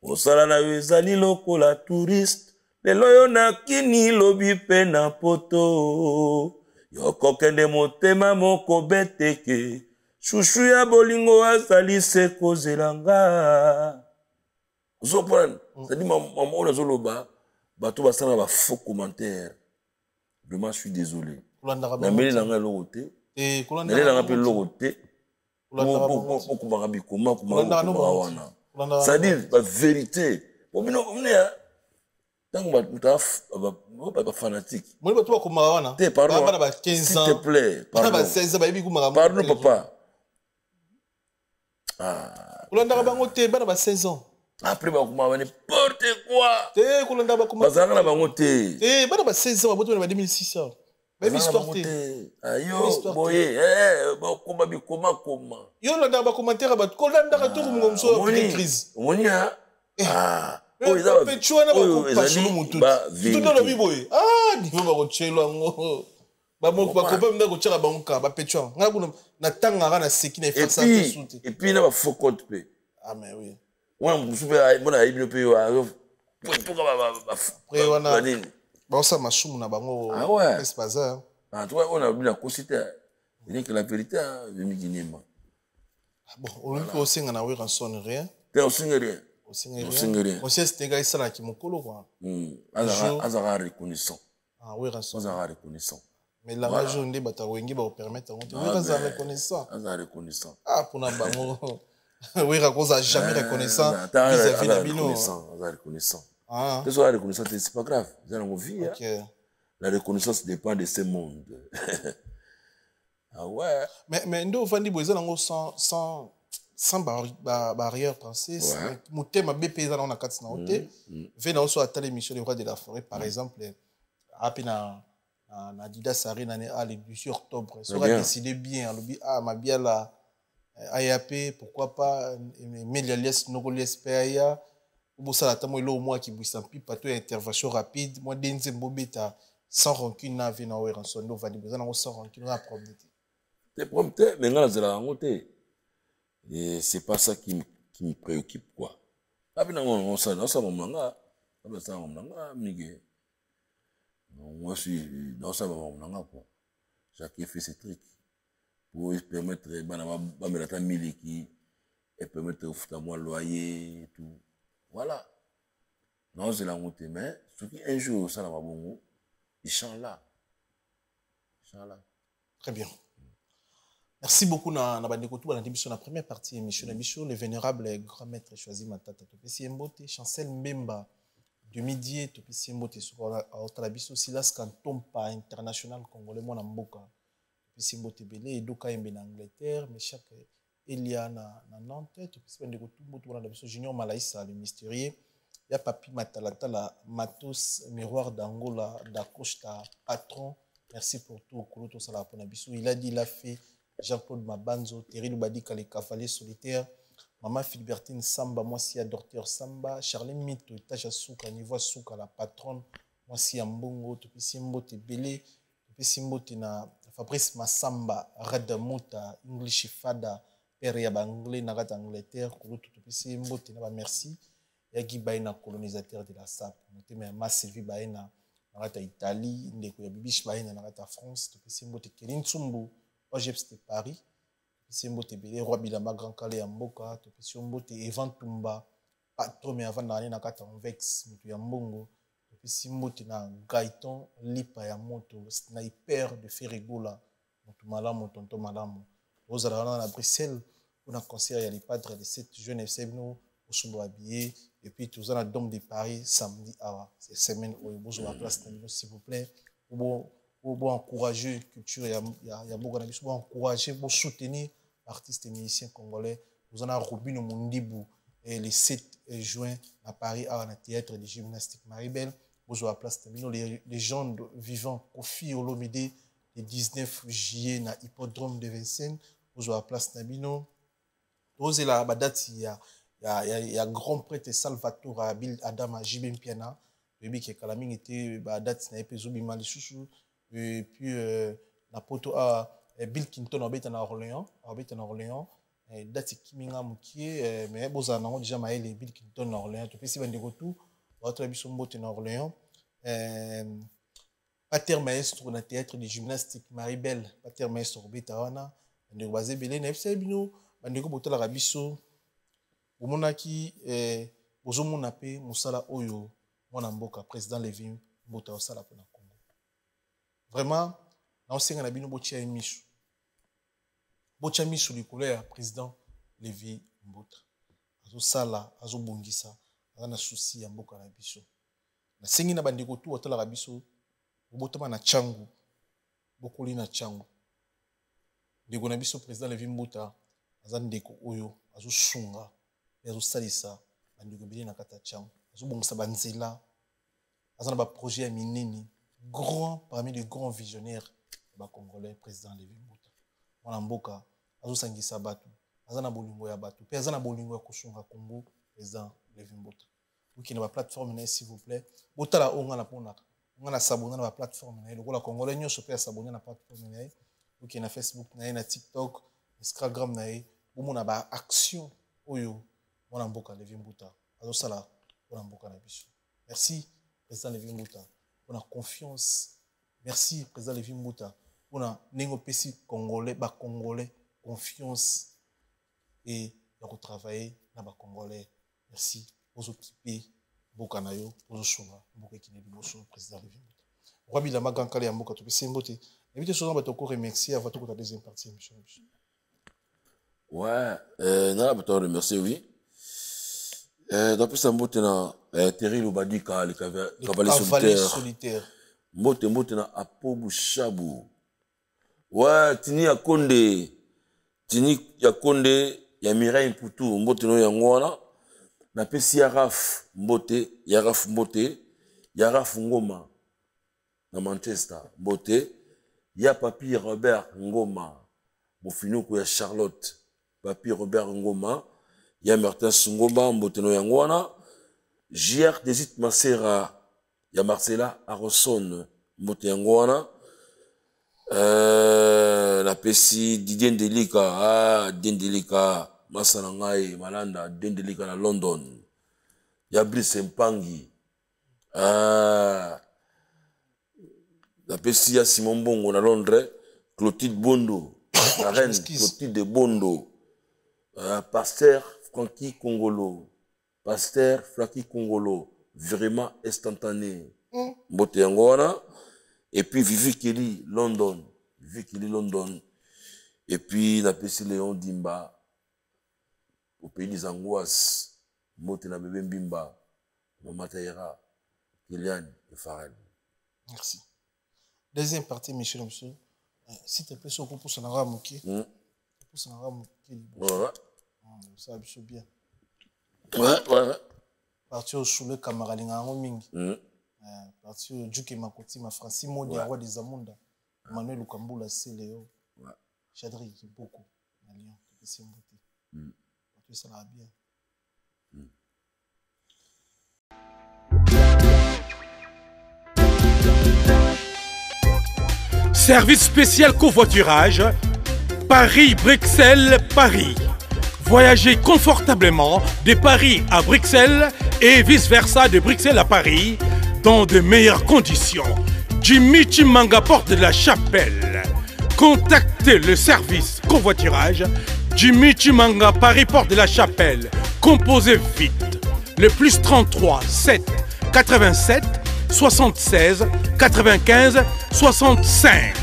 mosala na yo ezali lokola touriste lelo yo nakini lobi mpe na poto yokokende motema moko beteke shushu ya bolingo azali se kozelanga ozopona c'est-à-dire mama oyo azoloba bato basala ba faux commentaires. Vraiment je suis désolé. Nameli nanga eloko te. Nameli nanga pe eloko te. Okumaka bikoma okumaka wana. C'est-à-dire la vérité. Omino ya tango ba fanatique. Moi bato bakumaka wana. Te pardon. Ba 15 ans. S'il te plaît. Pardon. Ba 16 ans ba yebi kumaka. Pardon papa. Kolanda bango te bana ba 16 ans. Après bakumaka n'importe quoi. Te kolanda bakumaka. Bazanga na bango te. Bana ba 16 ans bato na 2600. Même histoire te. Ayo boye bakoma bikoma koma. Yo landa ba commentaire ba kolanda ka to ko mso crise. Omonia. Oh ils ont fait chouana ba pas solo mutu. Tout dans le biboye. Niveau ba ko chelo ngo. Ba mo ba ko pa mna ko tshela ba nka ba petchwa. Nga kuna na tanga na seki na ifasa pe soute. Et puis na ba faux compte pe. Mais oui. Wana msupe mona ibi pe yo. Pourquoi ba ba ça masumu na bango. C'est pas ça. Toi on a oublié la cosité. Il que la vérité de Miginima. Bon, on peut aussi en avoir un son rien. T'es au signe rien. Au signe rien. On sait c'était gars ça là qui mokolo quoi. Azara reconnaissant. Oui, rançon. Azara reconnaissant. Mais la majorité bata wengi ba permettre on oui azara reconnaissant. Azara reconnaissant. Pour na bango. Oui rakoza jamais reconnaissant vis-à-vis de bino. Azara reconnaissant. C'est ça la reconnaissance c'est pas grave. C'est dans vie. OK. La reconnaissance dépend de ce monde. Ouais. Mais ndo vandi boza nango sans barrière pensée. Mon thème BP za na kati na hote. Vena oso atale émission les rois de la forêt par exemple. Apina na Dida Sarina le 18 octobre. Ça a décidé bien ma bien la AYAP pourquoi pas Melialias Nogolies PAYA. Bosala tamo elo moi qui buisa pipa to intervention rapide moi denze mbobeta sans rancune na vena o rançon ndo vandi boza nango sans rancune na problème. Des problèmes, mais là, c'est la montée. Et c'est pas ça qui me préoccupe, quoi. Moi, je suis dans ça, quoi. Chacun fait ses trucs. Pour permettre, et permettre de moi loyer et tout. Voilà. Non, c'est la montée, mais un jour, ça va bon. Ils chantent là. Très bien. Merci beaucoup na bandeko tout na émission la première partie émission émission le vénérable grand maître choisi matata topesi mbote Chancel Mbemba de midi topesi mbote sur la biso Silas Kantompa international congolais mwana mboka topesi mbote belé edoka yembe na Angleterre mais chaque Elia na Nantes topesi bandeko tout mbote na biso Junior Malaïsa le mystérieux ya papi matalatala matos miroir d'Angola da Costa patron merci pour tout koloto sala pour na biso il a dit il a fait Jean-Claude Mabanzo, Thierry Loubadika, les cavaliers solitaires, Maman Philbertine Samba, moi si Docteur Samba, Charlene Mito, Taja Souka, Nivoa Souka, la patronne, moi si Mbongo, Topisi Mbote Belé, Topisi Mbote na Fabrice Massamba, Radamuta, English Fada, Père Yaba Anglais, Nagat Angleterre, Koloto Topisi Mbote, Naba merci, Yagi Baina, colonisateur de la SAP, Moteme Ma Sylvie Baina, Nagata Italie, Ndeko Yabibish Baina, Nagata France, Topisi Mbote Kelin Tsumbu, OGEPS de Paris, Topesi Mbote Belé, Roi Bilama Grand Calais Mboka, Topesi Mbote Evan Tumba, patron mais avant d'aller na kata Vex, Mutu ya Mbongo, Topesi Mbote na Gaëtan Lipa ya Moto, sniper de Ferrigola, Mutu Malamu, Tonto Malamu. Vous allez à Bruxelles, pour un concert, il y a les padres de cette jeune FC, nous, au Sumbo habillé, et puis tous à Dôme de Paris, samedi, c'est semaine où vous avez la place, s'il vous plaît, pour encourager la culture, il y a beaucoup de pour encourager, pour soutenir l'artiste et musicien congolais. Nous en avons Robino Mundibou et le 7 juin à Paris, à un théâtre de gymnastique Maribel. Vous avez la place les légendes vivantes Kofi Olomide le 19 juillet à l'hippodrome de Vincennes. Vous avez la place Nabino. Vous avez la date, il y a grand prêtre Salvatore Abil Adama Jibem Piana. toyebi ke kala mingi te badate na ye mpe ezobima lisusu et puis na poto Bill Clinton abeta na Orléans date kiminga mokie mais bozala nango déjà mayele Bill Clinton na Orléans topesi bandeko tu baotola biso mbote na Orléans pater maestro na théâtre de gymnastique Maribel pater maestro obeta wana bandeko baza ebele na yebisa bino bandeko botalaka biso bomonaki bozomona mpe mosala oyo mwana mboka président Levi Mbota osala mpona Congo vraiment naosenga na bino botia miso likolo ya président Levi Mbota azosala azobongisa aza na susi ya mboka na biso nasengi na bandeko tu batalaka biso bobotama na ntango bokoli na ntango ndeko na biso président Levi Mbota aza ndeko oyo azosunga mpe azosalisa bandeko ebele na kati ya ntango azobongisa banzela aza na baprojet ya minene grand parmi les grands visionnaires ya bacongolais président Levi Mbota mwana mboka azosangisa bato aza na bolingo ya bato mpe aza na bolingo ya kosunga Congo président Levi Mbota oki na baplateforme na ye s'il vous plaît botala oyo nga na mponaka nga na sabona na baplateforme na ye lokola congolais nyonso mpe asabona na plateforme na ye oki na Facebook na ye na TikTok Instagram na ye bomona baaction oyo mwana mboka Levi Mbota azosala mpona mboka na biso merci président Levi Mbota mpona confiance merci président Levi Mbota mpona ndenge opesi congolais bacongolais confiance et ya kotravailler na bacongolais merci ozokipe mboka na yo ozosunga mboka ekende liboso président Levi Mbota roi bilamba gankale ya mboka topesi mbote yebi te soza bato koremercier avant tokota deuxième partie émission na biso ouais nala bato koremercier oui napesa mbote na Terry Lubadika le cavalier solitaire mbote na Apobu Shabu ouais tini ya konde ya Mireille Mputu mbote no yango wana napesi Yaraf mbote Yaraf Ngoma na Manchester mbote ya Papi Robert Ngoma mofinuku ya Charlotte Papi Robert Ngoma ya Martin Sungoma mbote no yango wana JR Desit Masera ya Marcela Arosson mbote yango wana la pesi Didier Ndelika masala ngai malanda Ndelika na London ya Brice Mpangi la pesi ya Simon Bongo na Londres Clotilde Bondo la reine Clotilde Bondo Pasteur Francky Congolo vraiment instantané mbote yango wana et puis Vivi Kelly London et puis la pesi Léon Dimba au pays des angoisses mbote na bébé Mbimba Mama Taïra Kylian et Farel. Merci. Deuxième partie monsieur s'il te plaît soko pour sonara moki pour sonara moki ça va bien ouais parti au sous le camaralinga mingi parti au Juke Makoti ma Francis Modi roi des Amonda Emmanuel Lukambula Céléo Chadri beaucoup na Lyon c'est mbote parti ça va bien Service spécial covoiturage Paris-Bruxelles-Paris. Voyagez confortablement de Paris à Bruxelles et vice-versa de Bruxelles à Paris dans de meilleures conditions. Jimmy Chimanga Porte de la Chapelle. Contactez le service covoiturage Jimmy Chimanga Paris Porte de la Chapelle. Composez vite. Le plus 33 7 87 76 95 65.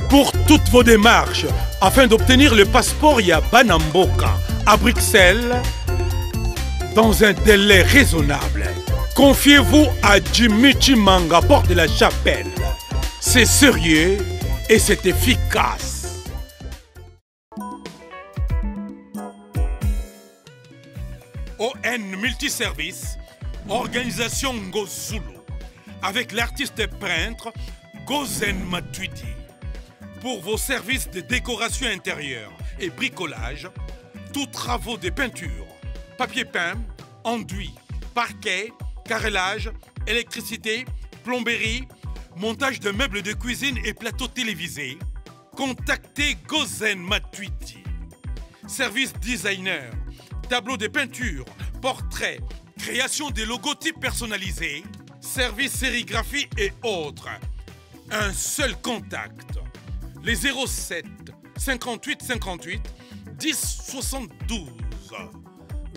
Pour toutes vos démarches, afin d'obtenir le passeport Yabanamboka à Bruxelles, dans un délai raisonnable, confiez-vous à Jimmy Chimanga Porte de la Chapelle. C'est sérieux et c'est efficace. ON Multiservice, organisation Ngozulu, avec l'artiste peintre Gozen Matuidi. Pour vos services de décoration intérieure et bricolage, tous travaux de peinture, papier peint, enduit, parquet, carrelage, électricité, plomberie, montage de meubles de cuisine et plateaux télévisés. Contactez Gozen Matuidi. Service designer, tableau de peinture, portrait, création de logotypes personnalisés, service sérigraphie et autres. Un seul contact. Les 07 58 58 10 72.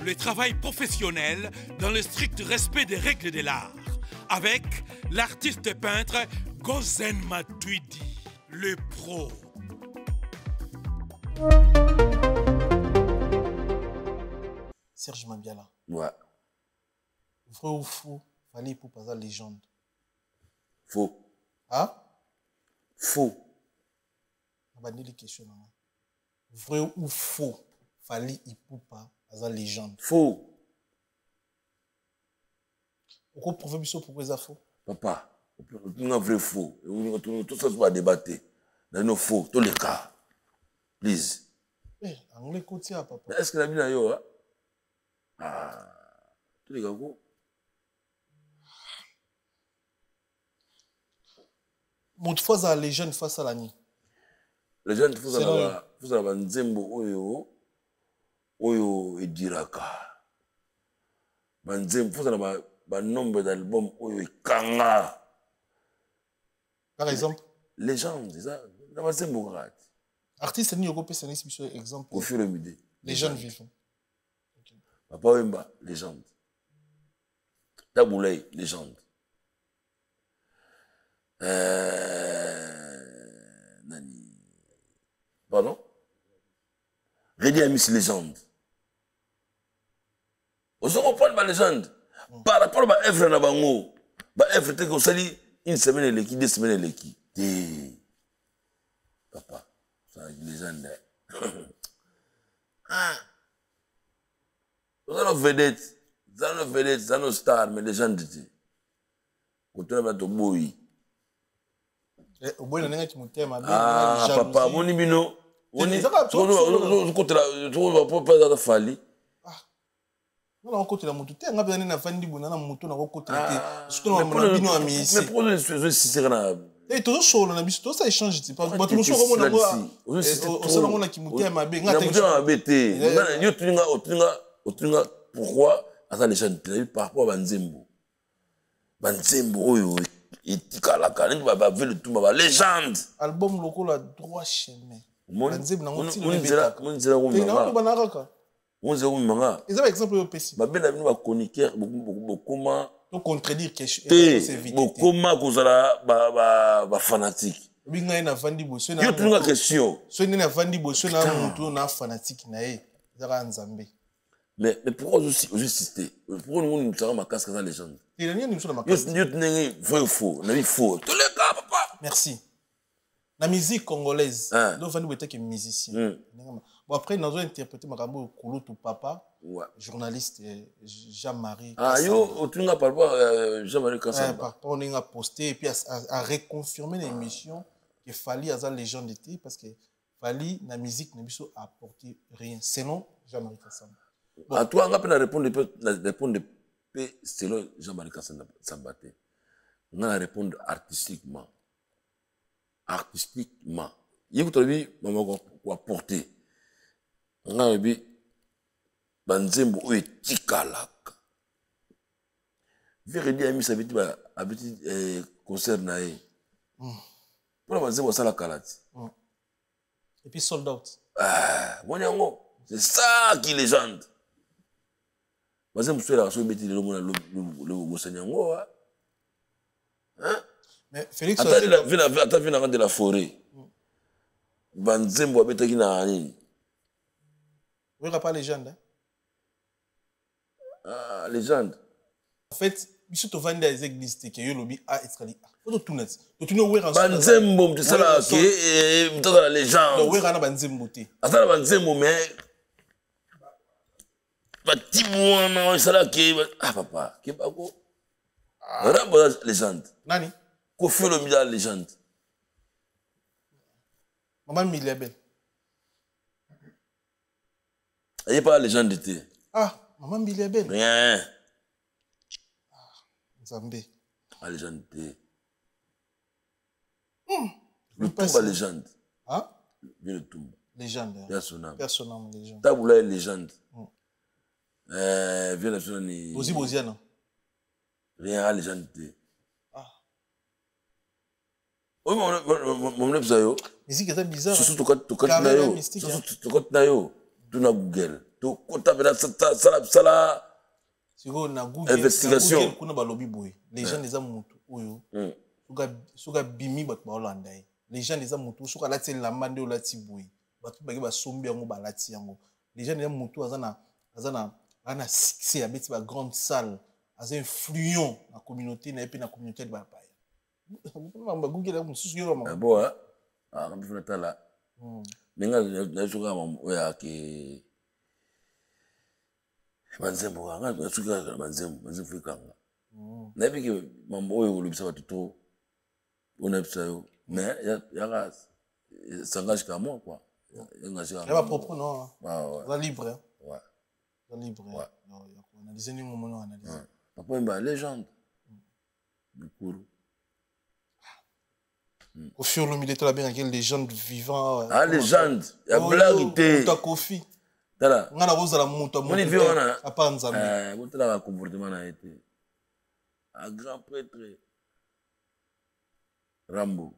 Le travail professionnel dans le strict respect des règles de l'art. Avec l'artiste peintre Gozen Matuidi, le pro. Serge Mabiala. Ouais. Vrai ou faux, Fally pour pas la légende. Faux. Hein? Faux. On va dire les questions. Vrai ou faux, Fally Ipupa pas la légende. Faux. Pourquoi prouver pourquoi c'est faux? Papa, on a un vrai faux. Tout ça, se va débattre. Dans nos faux, tous les cas. Please. Eh, anglais côté papa. Est-ce que la vie n'a yo? Ah, tous les gars, quoi? Mon fois la légende face à l'année. Les gens, vous avez un Nzembo Oyo et Diraka. Nzembo, vous avez un nombre d'albums Oyo et Kanga. Par exemple, Légende, c'est ça? Dans Nzembo, artiste ni Europe, c'est un exemple. au fur et à mesure. Légende vivant. Papa Wemba, légende. Taboulay, légende. Nani. Pardon? Redi Amis, légende. Vous comprenez ma légende? Par rapport à ma œuvre, ma œuvre, c'est que ça une semaine, elle est 2 semaines, elle est papa, c'est une légende. Ah. Vous avez une vedette, vous avez une star, mais légende. Quand on a un boy. Au bout, il y a qui m'ont Ah, papa, mon ibino. On est. Tu vas pas Fally. Non, on côté la moto. Tu as bien na fandi bona na moto na côté te. Surtout na mon bino ami ici. Mais pour le c'est na. Et tout chaud là na biso, tout ça échange tu pas. Ba tout chaud comme on a. Au salon on a qui monte ma be. Na moto na bete. Yo tuninga pourquoi asa les gens par rapport à Nzembo. Nzembo oyo etikala kana ndi ba vele tout ba légende. Album local a droit chemin. Nzembo na ngoti le beta. Mon zela ko manga. On zela ko manga. Ils avaient exemple au PC. Ba bela bino ba chroniqueur beaucoup comment donc contredire quelque chose. Comment kozala ba fanatique. Binga na vandi bo so na. Yo tunga question. So ni na vandi bo so na mutu na fanatique na ye. Zara Nzambe. Mais pourquoi aussi citer? Pourquoi nous avons ma casque dans les gens? Il y a une chose dans ma casque. Yo tenez vrai ou faux, na faux. Tous les gars papa. Merci. La musique congolaise. Donc vandi bo que musicien. Bon après nous avons interprété Makambo Kolo to papa. Ouais. Journaliste Jean-Marie. Ah yo, tu n'as pas Jean-Marie Kassamba. On a posté et puis à reconfirmer l'émission que Fally a la légende d'été parce que Fally la musique n'a pas apporté rien. Sinon Jean-Marie Kassamba. Bon. À toi on a pas répondre selon Jean-Marie Kassamba. On a répondre artistiquement. Artistiquement. Il y a vu maman quoi porter. On a vu Nzembo oyo etikalaka. Vérité ami ça veut dire habitude concert na ye. Pour Nzembo ça la kalati. Et puis sold out. Ah, bonyango, c'est ça qui est légende. Nzembo c'est là so beti le gosanyango hein. Mais Félix attends vina de la forêt. Nzembo abetaki na nini? Oui, pas légende hein. Ah, légende. En fait, biso to vanda les églises te yo lobi a etkali. Faut tout net. To tu no wera Nzembo c'est ça que mtata la légende. No wera na Nzembo te. Ata Nzembo mais Batimwana c'est là que ah papa, que bako. Rambo la légende. Nani? Kofi Olomide la légende. Maman Milebel. Elle est pas la légende te. Ah, Maman Bilebel. Rien. Nzambe. Ah, légende. Le Tumba légende. Hein? Bien le Tumba. Légende. Personnel. Personnel, légende. Taboula est légende. Viens la sonne. Aussi Boziana. Rien à légende. Ah. Oui, mon nez, ça yo. Musique est bizarre. Surtout quand na yo. Surtout quand na yo. Tu na Google. Tu quand tu ça si on a Google. Investigation. Kuna balobi boy. Les gens les amutu oyo. Suka bimi bat ba Hollande. Les gens les amutu suka lati la mande o lati boy. Batu bagi ba sombi yango ba lati yango. Les gens les amutu ana succès a beti ba grande salle. Aza influent na communauté na epi na communauté de ba pa. Ba Google amu susu yo ma. Bon hein. Ah, on peut faire là. Mais na suka oya ke Manzembo nga suka manzembo fikanga. Na biki mambo oyo lobisa batuto on a ça mais ya s'engage comme moi quoi. Il va propre non. Ouais. Va libre. Ouais. Va libre. Ouais. On analyse ni moment analyse. Papa une légende. Du coup. Au fur et à mesure de la bien quelle légende vivant. Ah légende, ya blague ta Kofi. Tala. Nga na boza la muta muta. Moni viona. Apa nzambe. Mutala va comportement na été. Un grand prêtre. Rambo.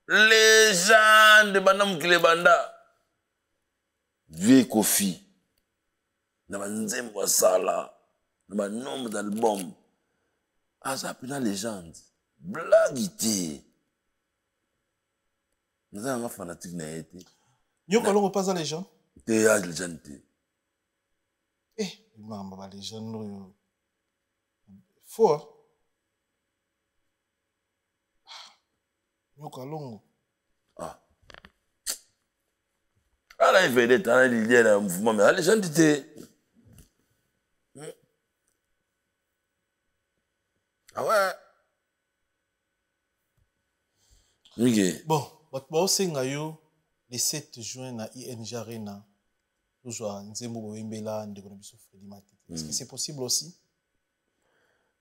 Légende banam Klebanda. Vieux Kofi. Na banzembo sala. Na nombre d'albums. Ah ça pina légende. Blaguité. Nous avons un fanatique na été. Yo kalongo pas à légende. T'es à légende. Mamba ba légende no. Fort. Yo kalongo. Ah. Ala il fait t'as l'idée d'un mouvement mais la légende était. Ah ouais. Okay. Bon, bato senga yo le 7 juin na ING Arena. Nous jouons Nzembo Boembela ndeko na biso Freddy Matete. Est-ce que c'est possible aussi?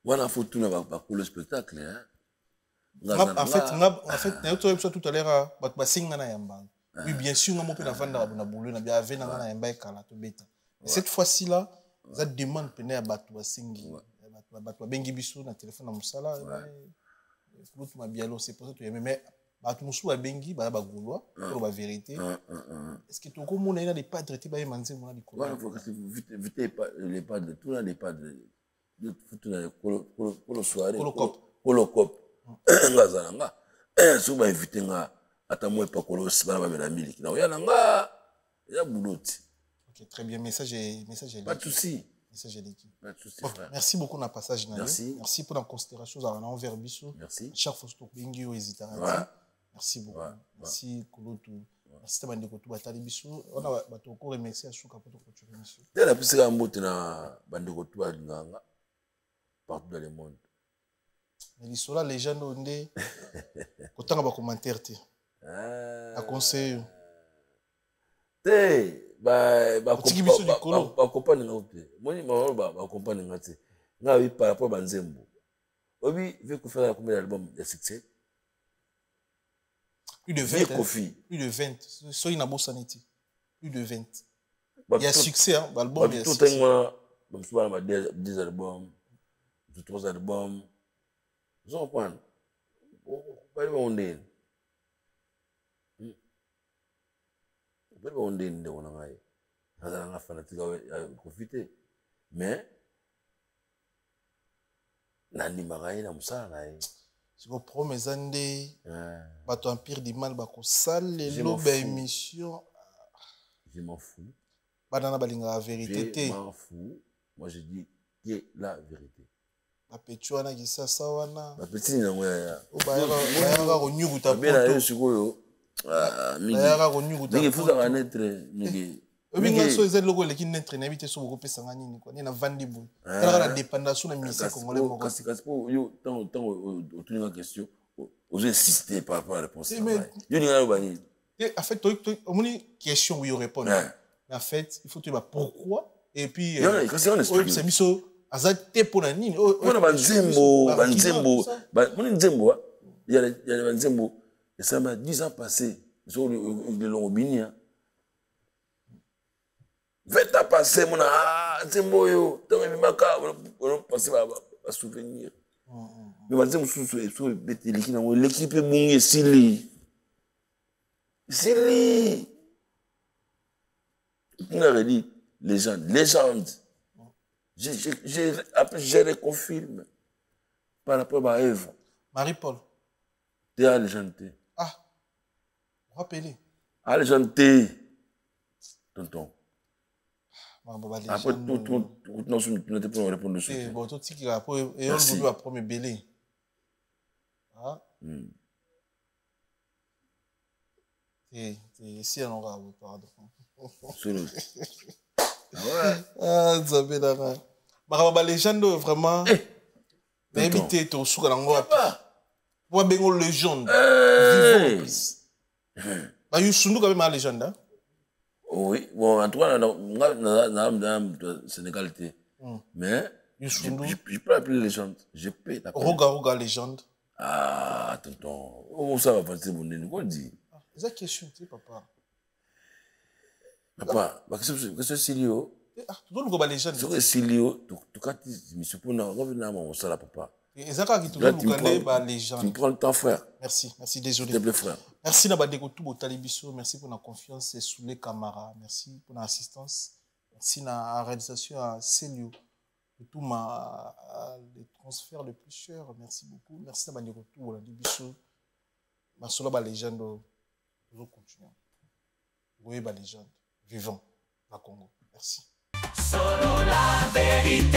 Voilà faut na ba le spectacle hein. En fait, na yo tout à l'heure bato senga na yamba. Oui, bien sûr, on peut na vanda na boulot na bien na na yamba kala to beta. Cette fois-ci là, ça demande pena ya bato sengi. Bato bengi biso na téléphone na musala. Flûte ma bialo c'est pour ça que mais bato musu ba bengi ba gaulois pour la vérité. Est-ce que tu comprends na des padres ti ba manze mona di voilà faut que vite pas les padres tout là les padres de foot na kolo soirée kolo cop ngazanga so ba inviter nga ata moi pas kolo bana ba mena miliki na yana nga ya bouloti. OK, très bien, message pas de souci. Bon, merci beaucoup na passage na. Merci pour la considération za na envers biso. Merci. Chaque fois que tu bengi o hésiter. Merci beaucoup. Merci Kolotu. Merci tamande ko tu batali biso. On a bato ko remercier à Souka pour continuer monsieur. Dès la piste en mot na bande ko tu nganga partout dans le monde. Mais l'isola légende ondé kotanga ba commentaire te. A conseil. Ba compagnie nga ote moni mama ba compagnie nga te nga oui par rapport à Nzembo obi veut que faire combien d'albums de succès plus de 20 plus de 20 so ina bosaniti plus de 20 il y a succès hein album il y a tout un même souvent ma 10 albums 3 albums vous comprenez pas on est on est de on a un fanatique à profiter mais nani magaï na musala si vous promettez ande bato empire du mal bako sale loba émission je m'en fous banana balinga la vérité je m'en fous moi je dis que la vérité bapetu wana kisasa wana bapeti nango ya bayaka konyukuta poto sikoyo bayaka konyukuta mingi fuzaka netre mingi obinga so ezali loko eleki netre na bite so bokopesanga nini kwa nina vandi boy kala na dépendance na musique congolais moko kasi po yo tango otuninga question ozo insister par rapport à la réponse yo ninga bani en fait omoni question oui répondre Mais en fait, il faut te dire pourquoi. Et puis, c'est miso, azate pour la nini. On a Banzembo, il y a les Banzembo. Et ça m'a 10 ans passé. Sur le Longobini. 20 ans passé, mon Nzembo, yo. Tant que on a passé à souvenir. Mais Banzembo, l'équipe est bonne, Sili. On avait dit légende. Je les confirme par rapport à Eve. Marie-Paul. Tu es légende. Ah, rappelez. À légende, tonton. Après, tout le monde n'a pas pu répondre dessus. C'est bon, tout ce qui a et on veut premier belé. Ah. Et si on aura pardon. Ah, Zabela. Ma légende vraiment. Mais éviter ton sou dans le moi, ben, une légende. Vivant en plus. Bah, you sont quand même une légende. Oui, bon, en tout cas, dans le Sénégal, mais je peux appeler légende. Je peux l'appeler. Roga légende. Ah, tonton. Où ça va passer mon nez? Quoi dit? C'est la question, tu sais, papa. Papa, qu'est-ce que c'est Silio? Ah, tu dois le légende. C'est Silio, tu cas, je me suis pour on ça là, papa. Et ça, quand tu dois le légende. Tu me prends le temps, frère. Merci, désolé. S'il te plaît, frère. Merci d'avoir tout Talibiso. Merci pour la confiance et sous les camarades. Merci pour l'assistance. Merci pour la réalisation à Célio. Et tout les transferts les plus chers. Merci beaucoup. Merci d'avoir tout Talibiso. Ma solo ba légende. Nous continuons. Oui, ba légende. Vivant. La Congo. Merci. Solo la vérité.